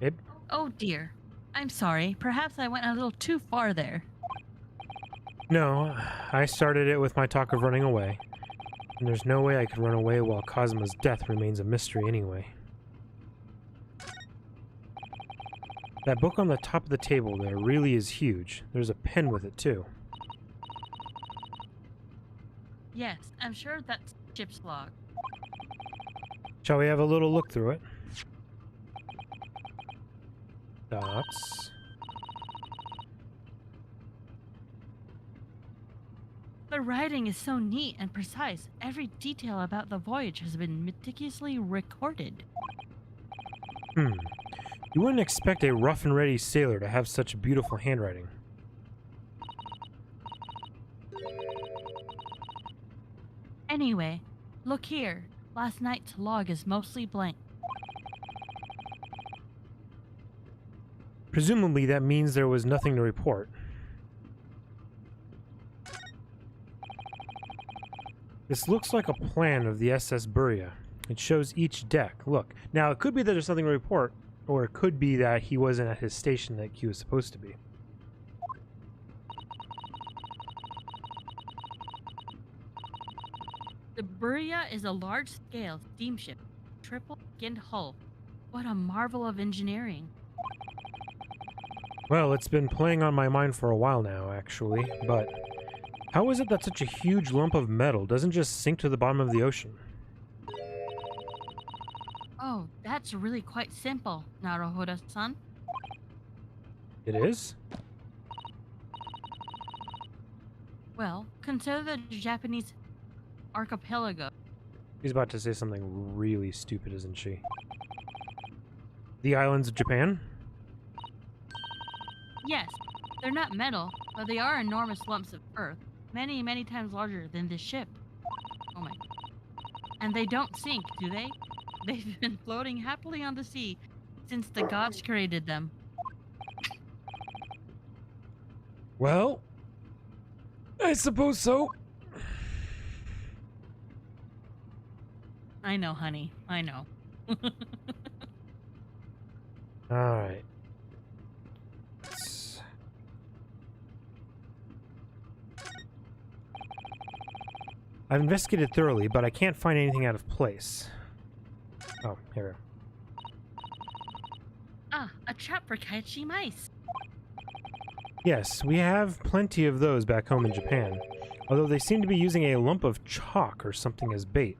Babe? Oh dear. I'm sorry. Perhaps I went a little too far there. No, I started it with my talk of running away. And there's no way I could run away while Kazuma's death remains a mystery anyway. That book on the top of the table there really is huge. There's a pen with it too. Yes, I'm sure that's ship's log. Shall we have a little look through it? Dots. The writing is so neat and precise. Every detail about the voyage has been meticulously recorded. You wouldn't expect a rough and ready sailor to have such beautiful handwriting. Anyway, look here. Last night's log is mostly blank. Presumably that means there was nothing to report. This looks like a plan of the SS Buria. It shows each deck. Look. Now, it could be that there's something to report, or it could be that he wasn't at his station that he was supposed to be. The Buria is a large-scale steamship, triple-skinned hull. What a marvel of engineering. Well, it's been playing on my mind for a while now, actually, but how is it that such a huge lump of metal doesn't just sink to the bottom of the ocean? Oh, that's really quite simple, Naruhodo-san. It is? Well, consider the Japanese archipelago. She's about to say something really stupid, isn't she? The islands of Japan? Yes, they're not metal, but they are enormous lumps of earth, many, many times larger than this ship. Oh my. And they don't sink, do they? They've been floating happily on the sea since the gods created them. Well, I suppose so. I know, honey. I know. Alright. I've investigated thoroughly, but I can't find anything out of place. Oh, here we go. Ah, a trap for Kaichi mice. Yes, we have plenty of those back home in Japan, although they seem to be using a lump of chalk or something as bait.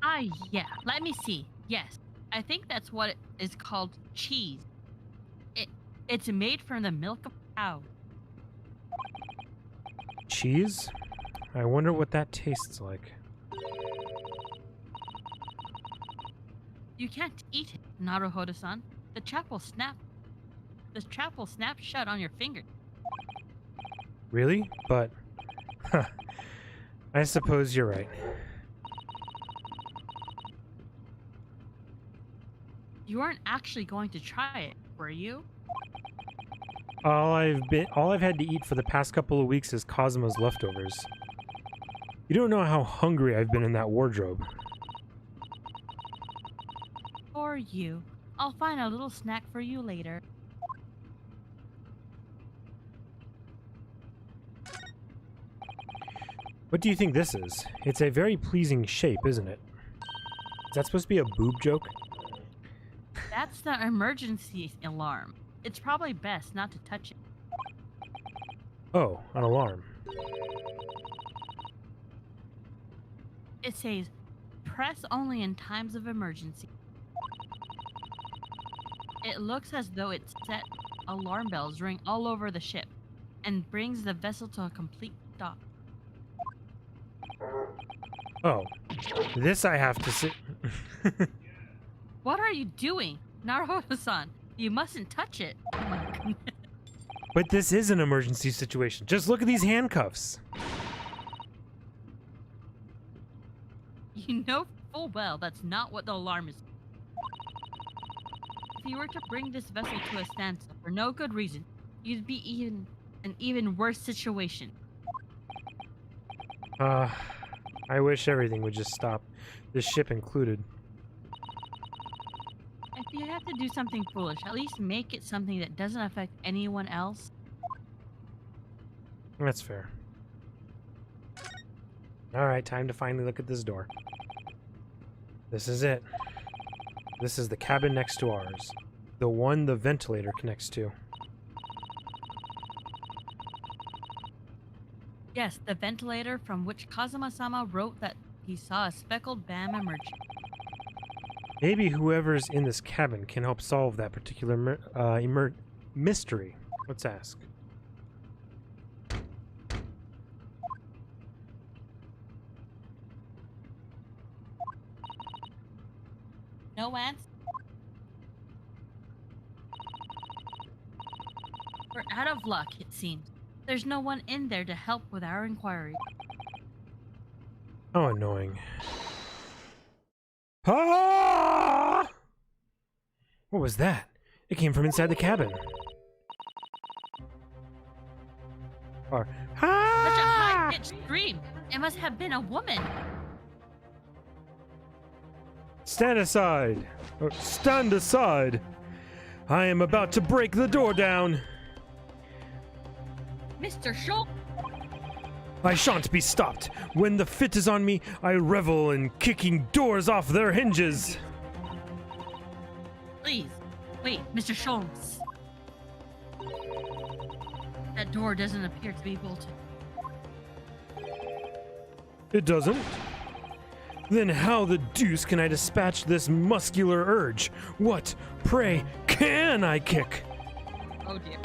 Ah, yeah. Let me see. Yes, I think that's what it is called cheese. It's made from the milk of cow. Cheese? I wonder what that tastes like. You can't eat it, Naruhodo-san. The trap will snap. This trap will snap shut on your finger. Really? But, huh, I suppose you're right. You weren't actually going to try it, were you? All I've had to eat for the past couple of weeks is Kazuma's leftovers. You don't know how hungry I've been in that wardrobe. Or you. I'll find a little snack for you later. What do you think this is? It's a very pleasing shape, isn't it? Is that supposed to be a boob joke? That's the emergency alarm. It's probably best not to touch it. Oh, an alarm. It says, press only in times of emergency. It looks as though it's set alarm bells ring all over the ship and brings the vessel to a complete stop. Oh, this I have to sit. What are you doing? Naruto-san, you mustn't touch it. Oh my goodness. But this is an emergency situation. Just look at these handcuffs. You know full well that's not what the alarm is. If you were to bring this vessel to a standstill for no good reason, you'd be in an even worse situation. I wish everything would just stop. This ship included. If you have to do something foolish, at least make it something that doesn't affect anyone else. That's fair. Alright, time to finally look at this door. This is it. This is the cabin next to ours. The one the ventilator connects to. Yes, the ventilator from which Kazuma-sama wrote that he saw a speckled BAM emerging. Maybe whoever's in this cabin can help solve that particular mystery. Let's ask. No answer. We're out of luck, it seems. There's no one in there to help with our inquiry. How annoying. Ah! What was that? It came from inside the cabin. Or, Such a high-pitched scream! It must have been a woman! stand aside! Or, stand aside! I am about to break the door down! Mr. Schultz! I shan't be stopped. When the fit is on me, I revel in kicking doors off their hinges. Please, wait, Mr. Schultz. That door doesn't appear to be bolted. It doesn't? Then how the deuce can I dispatch this muscular urge? What, pray, can I kick? Oh dear.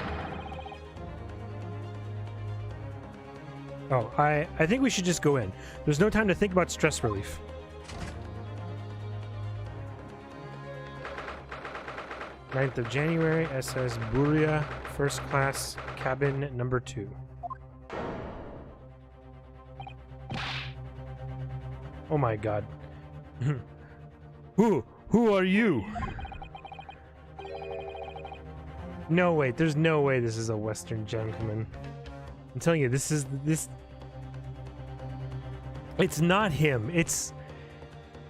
Oh, I think we should just go in. There's no time to think about stress relief. Ninth of January, SS Buria, first class, cabin number 2. Oh my god. Who are you? No, wait, there's no way this is a Western gentleman. I'm telling you, this. It's not him.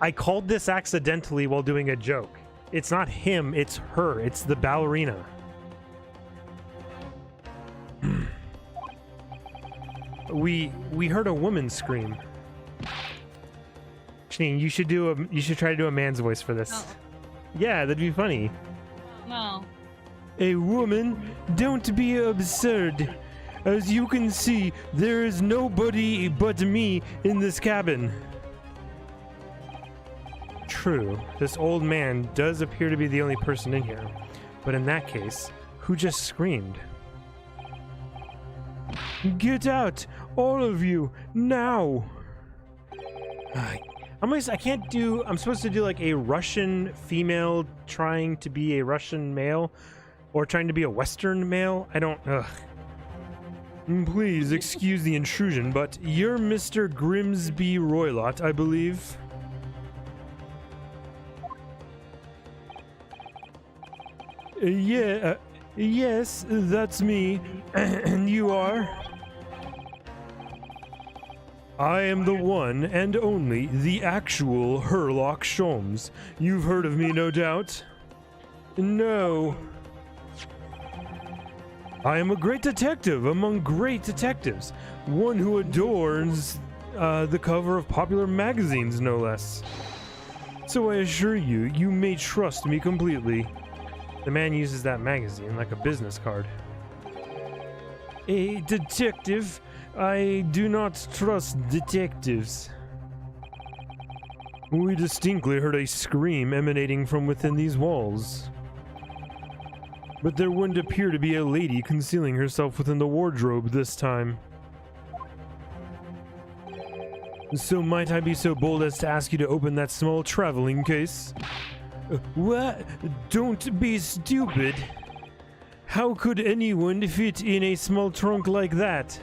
I called this accidentally while doing a joke. It's not him, it's her. It's the ballerina. We heard a woman scream. Janine, you should try to do a man's voice for this. No. Yeah, that'd be funny. No. A woman? Don't be absurd. As you can see, there is nobody but me in this cabin. True, this old man does appear to be the only person in here. But in that case, who just screamed? Get out, all of you, now! I'm supposed to do like a Russian female trying to be a Russian male, Or trying to be a Western male? I don't. Ugh. Please excuse the intrusion, but you're Mr. Grimsby Roylott, I believe. Yes, that's me. And you are? I am the one and only, the actual Herlock Sholmes. You've heard of me, no doubt? No. I am a great detective among great detectives. One who adorns the cover of popular magazines, no less. So I assure you, you may trust me completely. The man uses that magazine like a business card. A detective? I do not trust detectives. We distinctly heard a scream emanating from within these walls. But there wouldn't appear to be a lady concealing herself within the wardrobe this time. So might I be so bold as to ask you to open that small traveling case? What? Don't be stupid. How could anyone fit in a small trunk like that?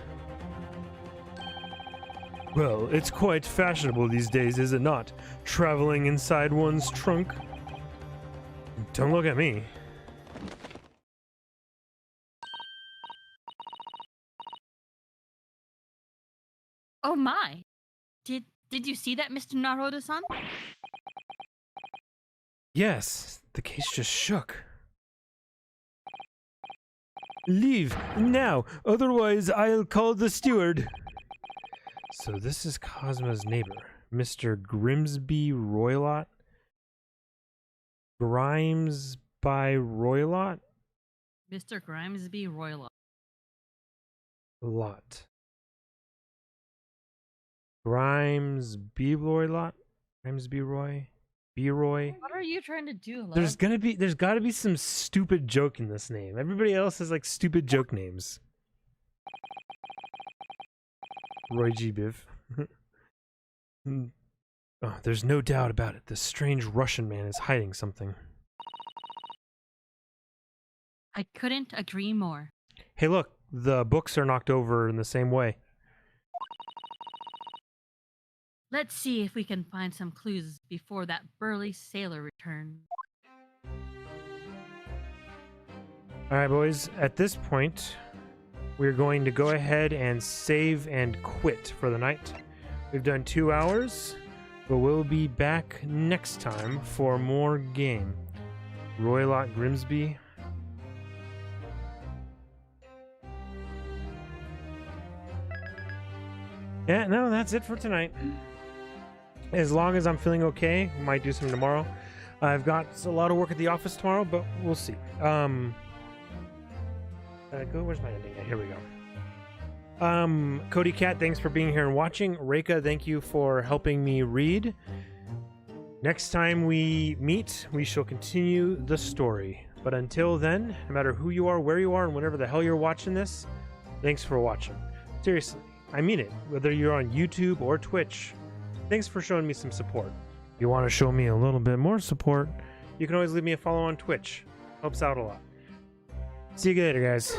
Well, it's quite fashionable these days, is it not? Traveling inside one's trunk. Don't look at me. Oh my! Did you see that, Mr. Naruto-san? Yes, the case just shook. Leave, now, otherwise I'll call the steward. So this is Kazuma's neighbor, Mr. Grimsby Roylott? Grimes by Roylott? Mr. Grimsby Roylott. Lot. Grimes B. Roylott? Grimes B. Roy? B. Roy? What are you trying to do, love? There's gotta be some stupid joke in this name. Everybody else has like stupid joke names. Roy G. Biv. Oh, there's no doubt about it. This strange Russian man is hiding something. I couldn't agree more. Hey, look, the books are knocked over in the same way. Let's see if we can find some clues before that burly sailor returns. All right, boys. At this point, we're going to go ahead and save and quit for the night. We've done 2 hours, but we'll be back next time for more game. Roylott Grimsby. Yeah, no, that's it for tonight. As long as I'm feeling okay, we might do some tomorrow. I've got a lot of work at the office tomorrow, but we'll see. Where's my ending? Here we go. Cody Cat, thanks for being here and watching. Reika, thank you for helping me read. Next time we meet, we shall continue the story. But until then, no matter who you are, where you are, and whenever the hell you're watching this, thanks for watching. Seriously, I mean it. Whether you're on YouTube or Twitch, thanks for showing me some support. If you want to show me a little bit more support, you can always leave me a follow on Twitch. Helps out a lot. See you later, guys.